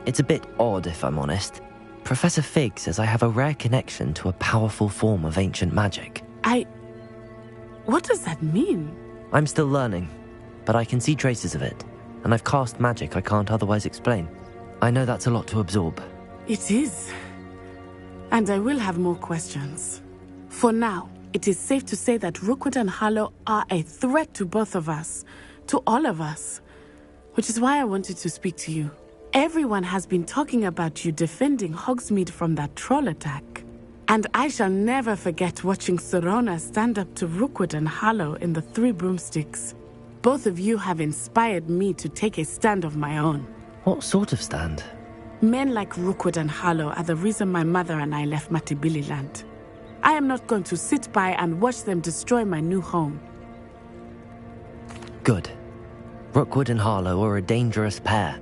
It's a bit odd, if I'm honest. Professor Fig says I have a rare connection to a powerful form of ancient magic. What does that mean? I'm still learning, but I can see traces of it, and I've cast magic I can't otherwise explain. I know that's a lot to absorb. It is. And I will have more questions. For now, it is safe to say that Rookwood and Harlow are a threat to both of us, to all of us. Which is why I wanted to speak to you. Everyone has been talking about you defending Hogsmeade from that troll attack. And I shall never forget watching Serona stand up to Rookwood and Harlow in the Three Broomsticks. Both of you have inspired me to take a stand of my own. What sort of stand? Men like Rookwood and Harlow are the reason my mother and I left Matabeleland. I am not going to sit by and watch them destroy my new home. Good. Rookwood and Harlow are a dangerous pair.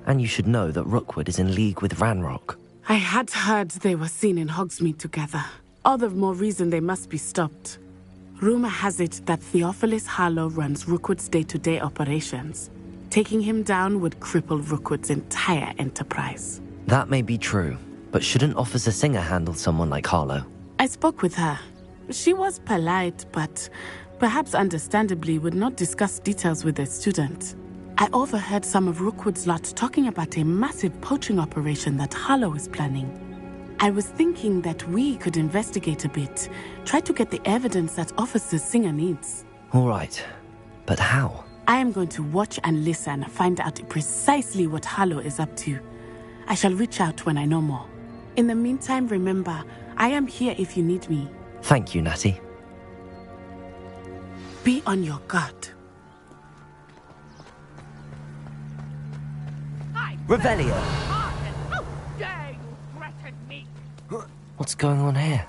And you should know that Rookwood is in league with Ranrock. I had heard they were seen in Hogsmeade together. All the more reason they must be stopped. Rumor has it that Theophilus Harlow runs Rookwood's day-to-day operations. Taking him down would cripple Rookwood's entire enterprise. That may be true, but shouldn't Officer Singer handle someone like Harlow? I spoke with her. She was polite, but perhaps understandably would not discuss details with a student. I overheard some of Rookwood's lot talking about a massive poaching operation that Harlow is planning. I was thinking that we could investigate a bit, try to get the evidence that Officer Singer needs. All right, but how? I am going to watch and listen, find out precisely what Harlow is up to. I shall reach out when I know more. In the meantime, remember, I am here if you need me. Thank you, Natty. Be on your guard. Revelio! How dare you threaten me? What's going on here?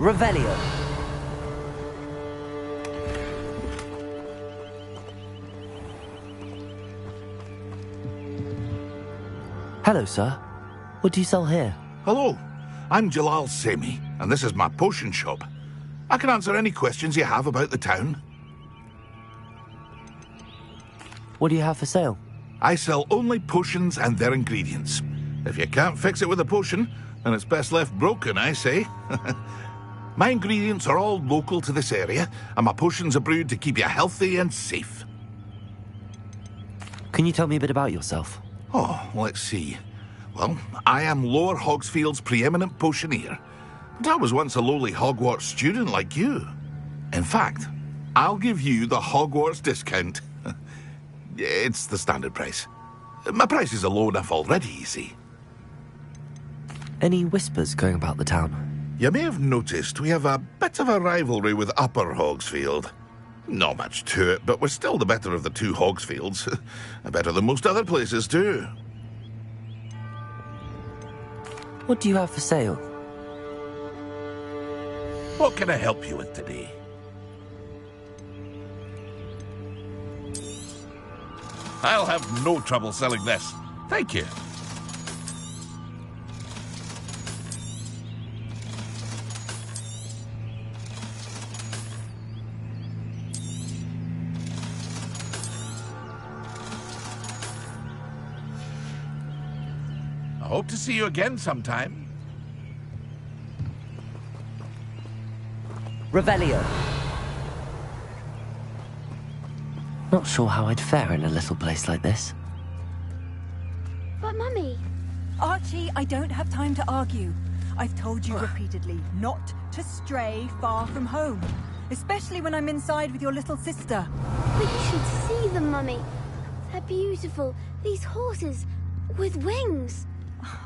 Revelio. Hello, sir. What do you sell here? Hello, I'm Jalal Semi, and this is my potion shop. I can answer any questions you have about the town. What do you have for sale? I sell only potions and their ingredients. If you can't fix it with a potion, then it's best left broken, I say. My ingredients are all local to this area, and my potions are brewed to keep you healthy and safe. Can you tell me a bit about yourself? Oh, let's see. Well, I am Lower Hogsfield's preeminent potioneer, but I was once a lowly Hogwarts student like you. In fact, I'll give you the Hogwarts discount. It's the standard price. My prices are low enough already, you see. Any whispers going about the town? You may have noticed we have a bit of a rivalry with Upper Hogsfield. Not much to it, but we're still the better of the two Hogsfields. Better than most other places, too. What do you have for sale? What can I help you with today? I'll have no trouble selling this. Thank you. I hope to see you again sometime. Revelio. Not sure how I'd fare in a little place like this. But, Mummy... Archie, I don't have time to argue. I've told you repeatedly not to stray far from home. Especially when I'm inside with your little sister. But you should see them, Mummy. They're beautiful. These horses with wings.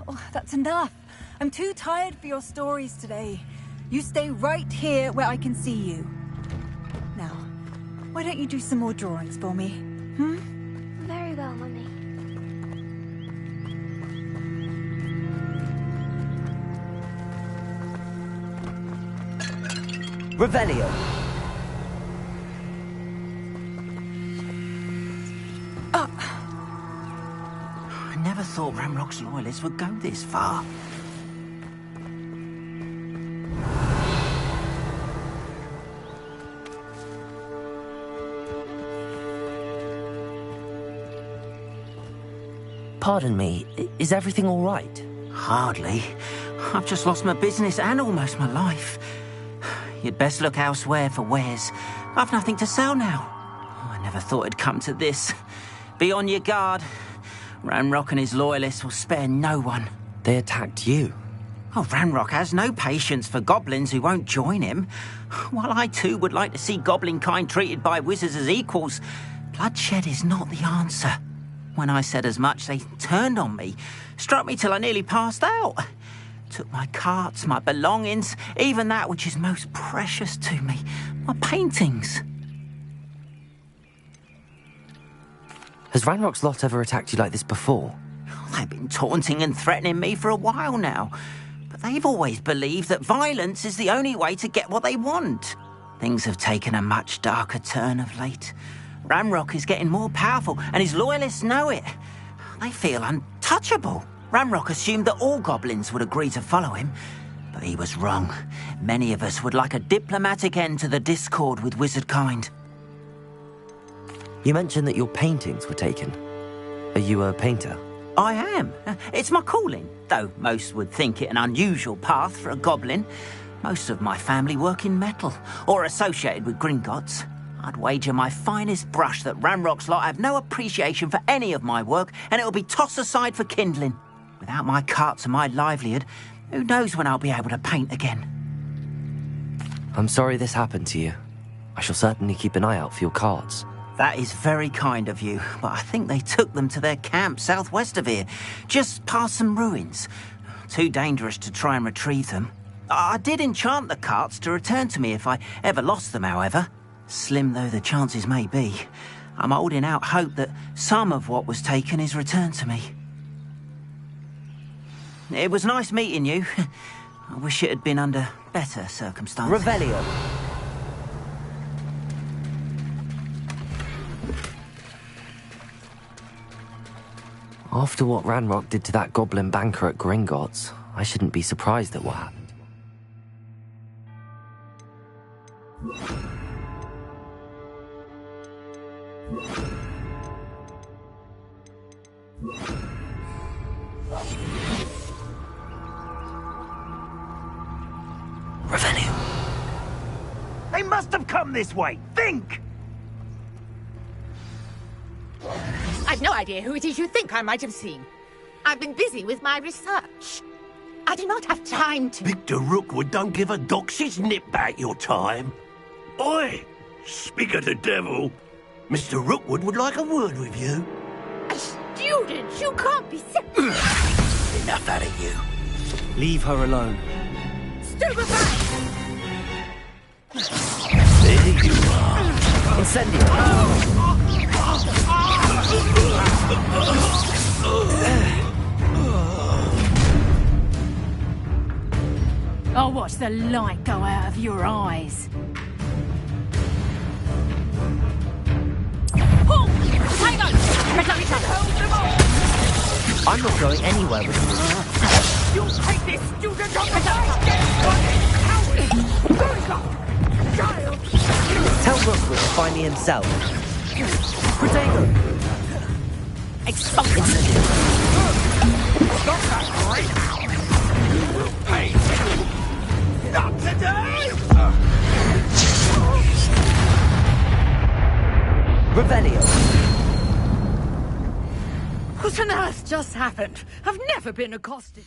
Oh, that's enough. I'm too tired for your stories today. You stay right here where I can see you. Now, why don't you do some more drawings for me? Very well, Mummy. Revelio. I never thought Ramrock's loyalists would go this far. Pardon me, is everything all right? Hardly. I've just lost my business and almost my life. You'd best look elsewhere for wares. I've nothing to sell now. I never thought it'd come to this. Be on your guard. Ramrock and his loyalists will spare no one. They attacked you? Oh, Ramrock has no patience for goblins who won't join him. While I too would like to see goblin kind treated by wizards as equals, bloodshed is not the answer. When I said as much, they turned on me, struck me till I nearly passed out. Took my carts, my belongings, even that which is most precious to me, my paintings. Has Ranrock's lot ever attacked you like this before? They've been taunting and threatening me for a while now, but they've always believed that violence is the only way to get what they want. Things have taken a much darker turn of late. Ranrock is getting more powerful, and his loyalists know it. They feel untouchable. Ranrock assumed that all goblins would agree to follow him, but he was wrong. Many of us would like a diplomatic end to the discord with wizard kind. You mentioned that your paintings were taken. Are you a painter? I am. It's my calling, though most would think it an unusual path for a goblin. Most of my family work in metal, or associated with Gringotts. I'd wager my finest brush that Ranrock's lot have no appreciation for any of my work, and it'll be tossed aside for kindling. Without my carts and my livelihood, who knows when I'll be able to paint again. I'm sorry this happened to you. I shall certainly keep an eye out for your carts. That is very kind of you, but I think they took them to their camp southwest of here, just past some ruins. Too dangerous to try and retrieve them. I did enchant the carts to return to me if I ever lost them, however. Slim though the chances may be, I'm holding out hope that some of what was taken is returned to me. It was nice meeting you. I wish it had been under better circumstances. Revelio. After what Ranrock did to that goblin banker at Gringotts, I shouldn't be surprised at what happened. Revelio. They must have come this way. Think! I've no idea who it is you think I might have seen. I've been busy with my research. I do not have time to... Victor Rookwood don't give a doxy's nip back your time. Oi! Speak of the devil. Mr. Rookwood would like a word with you. A student? You can't be sick. Enough out of you. Leave her alone. Stupefy! There you are. Incendio. I'll watch the light go out of your eyes. Pull! Tango! Hold them off! I'm not going anywhere with you. You'll take this student on the child! Tell Rookwood to find me himself. Protego! Expulsion! Stop that right now! You will pay! Not today! Revelio. What on earth just happened? I've never been accosted.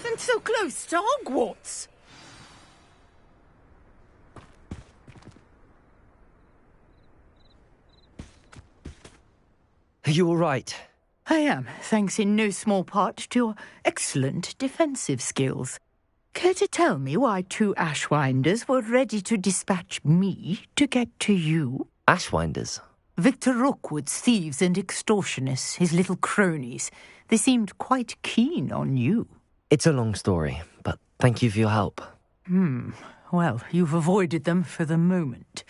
And so close to Hogwarts. you all right? I am, thanks in no small part to your excellent defensive skills. Care to tell me why 2 Ashwinders were ready to dispatch me to get to you? Ashwinders? Victor Rookwood's thieves and extortionists, his little cronies. They seemed quite keen on you. It's a long story, but thank you for your help. Well, you've avoided them for the moment.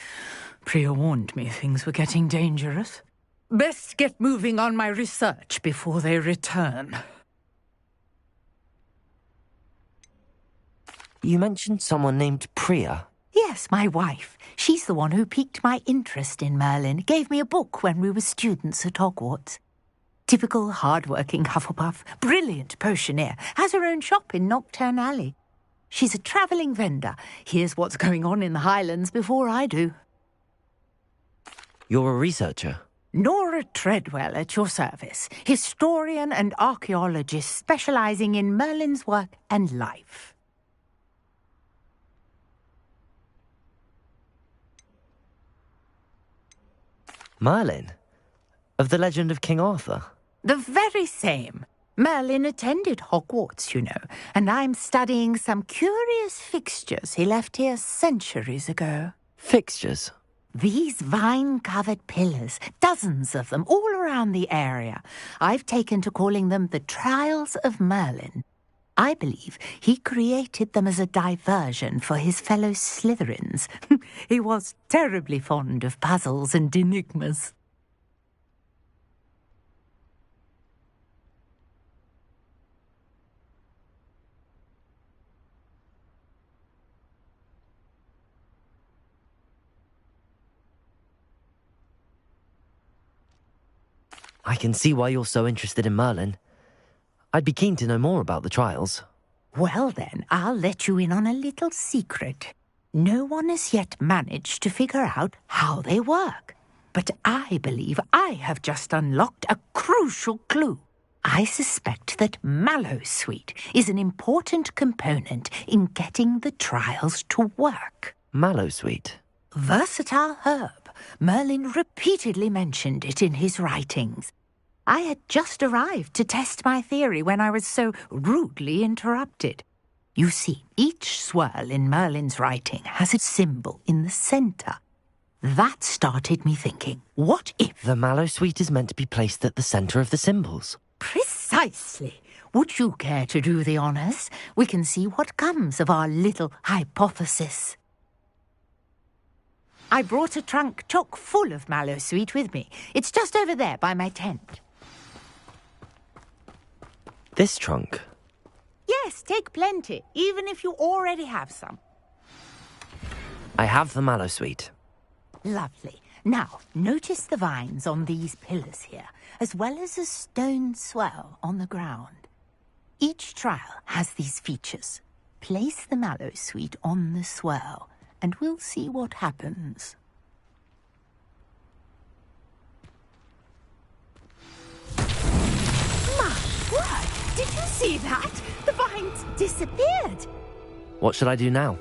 Priya warned me things were getting dangerous. Best get moving on my research before they return. You mentioned someone named Priya. Yes, my wife. She's the one who piqued my interest in Merlin. Gave me a book when we were students at Hogwarts. Typical hard-working Hufflepuff, brilliant potioneer, has her own shop in Knockturn Alley. She's a travelling vendor. Hears what's going on in the Highlands before I do. You're a researcher? Nora Treadwell at your service, historian and archaeologist specialising in Merlin's work and life. Merlin? Of the legend of King Arthur? The very same. Merlin attended Hogwarts, you know, and I'm studying some curious fixtures he left here centuries ago. Fixtures? These vine-covered pillars, dozens of them, all around the area. I've taken to calling them the Trials of Merlin. I believe he created them as a diversion for his fellow Slytherins. He was terribly fond of puzzles and enigmas. I can see why you're so interested in Merlin. I'd be keen to know more about the trials. Well then, I'll let you in on a little secret. No one has yet managed to figure out how they work. But I believe I have just unlocked a crucial clue. I suspect that Mallowsweet is an important component in getting the trials to work. Mallowsweet? Versatile herb. Merlin repeatedly mentioned it in his writings. I had just arrived to test my theory when I was so rudely interrupted. You see, each swirl in Merlin's writing has a symbol in the centre. That started me thinking, what if... The Mallowsweet is meant to be placed at the centre of the symbols. Precisely. Would you care to do the honours? We can see what comes of our little hypothesis. I brought a trunk chock full of Mallowsweet with me. It's just over there by my tent. This trunk? Yes, take plenty, even if you already have some. I have the Mallowsweet. Lovely. Now, notice the vines on these pillars here, as well as a stone swell on the ground. Each trial has these features. Place the Mallowsweet on the swell, and we'll see what happens. My word! Did you see that? The vines disappeared! What should I do now?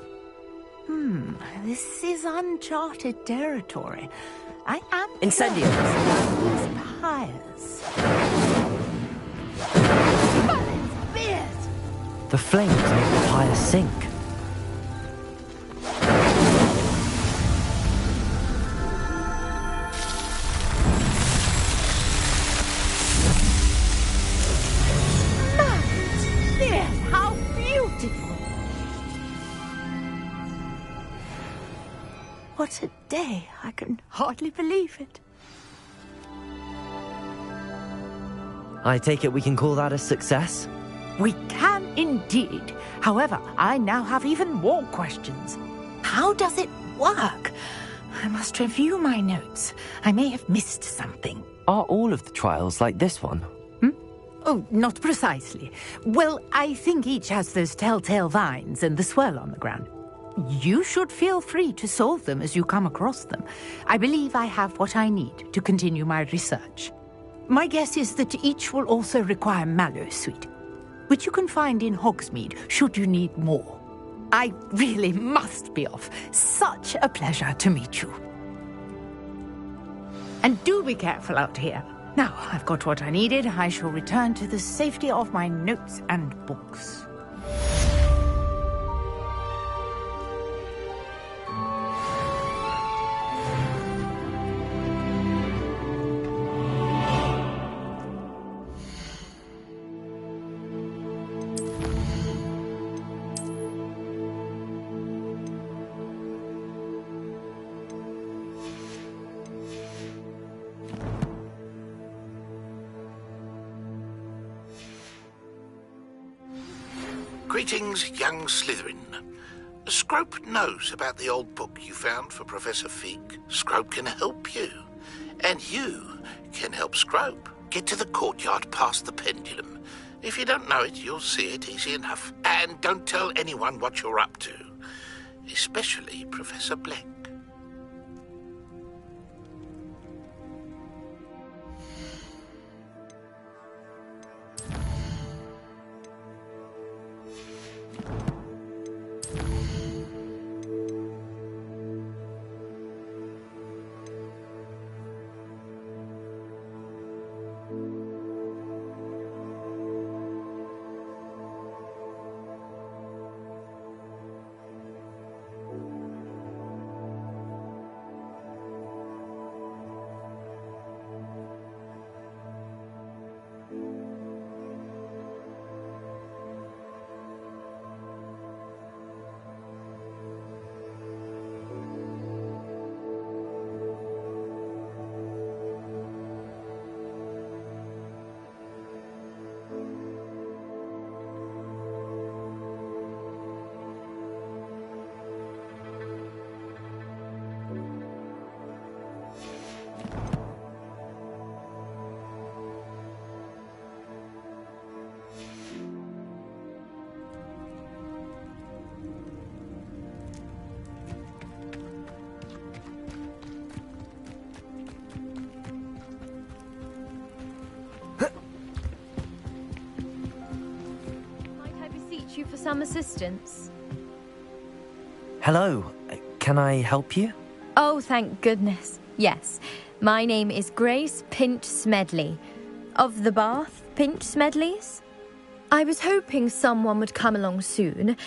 This is uncharted territory. I am... Incendiaries! Pious. Merlin's beard! The flames make the pyre sink. How beautiful! What a day! I can hardly believe it. I take it we can call that a success? We can indeed. However, I now have even more questions. How does it work? I must review my notes. I may have missed something. Are all of the trials like this one? Oh, not precisely. Well, I think each has those telltale vines and the swirl on the ground. You should feel free to solve them as you come across them. I believe I have what I need to continue my research. My guess is that each will also require Mallowsweet, which you can find in Hogsmeade should you need more. I really must be off. Such a pleasure to meet you. And do be careful out here. Now I've got what I needed, I shall return to the safety of my notes and books. Greetings, young Slytherin. Scrope knows about the old book you found for Professor Fig. Scrope can help you. And you can help Scrope get to the courtyard past the pendulum. If you don't know it, you'll see it easy enough. And don't tell anyone what you're up to. Especially Professor Black. You for some assistance? Hello, can I help you? Oh, thank goodness. Yes, my name is Grace Pinch Smedley, of the Bath Pinch Smedleys. I was hoping someone would come along soon.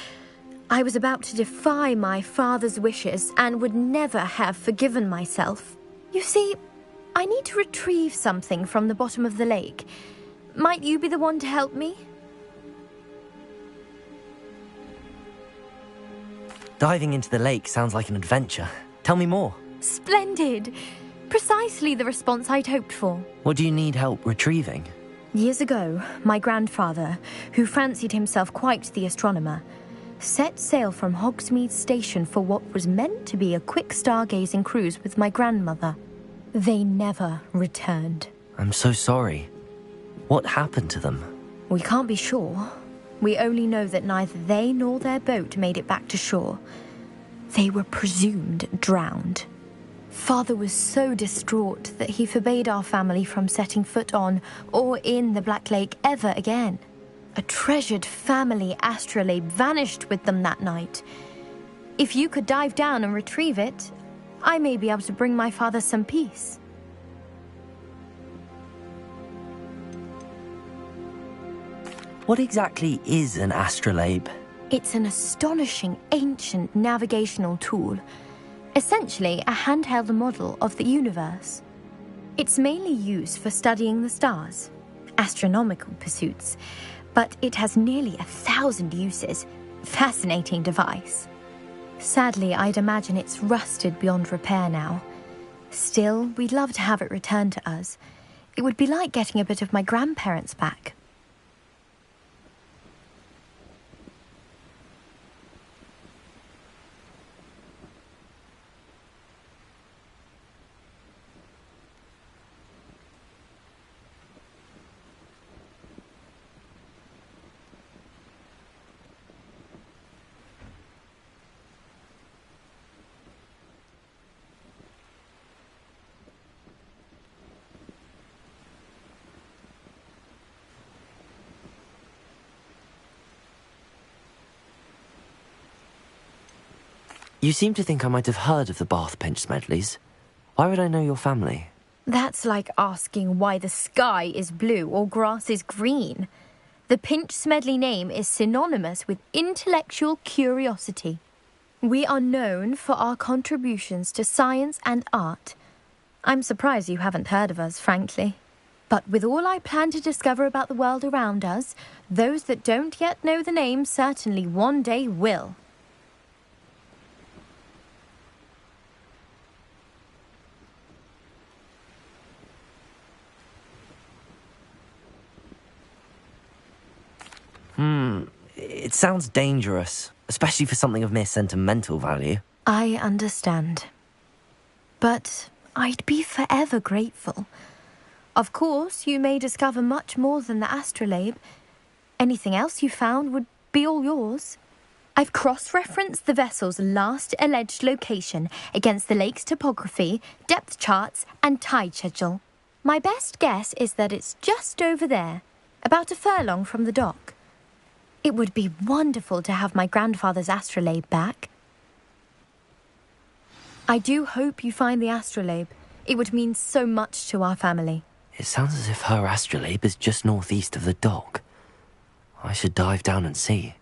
I was about to defy my father's wishes and would never have forgiven myself. You see, I need to retrieve something from the bottom of the lake. Might you be the one to help me? Diving into the lake sounds like an adventure. Tell me more. Splendid! Precisely the response I'd hoped for. What do you need help retrieving? Years ago, my grandfather, who fancied himself quite the astronomer, set sail from Hogsmeade Station for what was meant to be a quick stargazing cruise with my grandmother. They never returned. I'm so sorry. What happened to them? We can't be sure. We only know that neither they nor their boat made it back to shore. They were presumed drowned. Father was so distraught that he forbade our family from setting foot on or in the Black Lake ever again. A treasured family astrolabe vanished with them that night. If you could dive down and retrieve it, I may be able to bring my father some peace. What exactly is an astrolabe? It's an astonishing ancient navigational tool, essentially a handheld model of the universe. It's mainly used for studying the stars, astronomical pursuits, but it has nearly 1,000 uses. Fascinating device. Sadly, I'd imagine it's rusted beyond repair now. Still, we'd love to have it returned to us. It would be like getting a bit of my grandparents back. You seem to think I might have heard of the Bath Pinch Smedleys. Why would I know your family? That's like asking why the sky is blue or grass is green. The Pinch Smedley name is synonymous with intellectual curiosity. We are known for our contributions to science and art. I'm surprised you haven't heard of us, frankly. But with all I plan to discover about the world around us, those that don't yet know the name certainly one day will. It sounds dangerous, especially for something of mere sentimental value. I understand. But I'd be forever grateful. Of course, you may discover much more than the astrolabe. Anything else you found would be all yours. I've cross-referenced the vessel's last alleged location against the lake's topography, depth charts, and tide schedule. My best guess is that it's just over there, about a furlong from the dock. It would be wonderful to have my grandfather's astrolabe back. I do hope you find the astrolabe. It would mean so much to our family. It sounds as if her astrolabe is just northeast of the dock. I should dive down and see.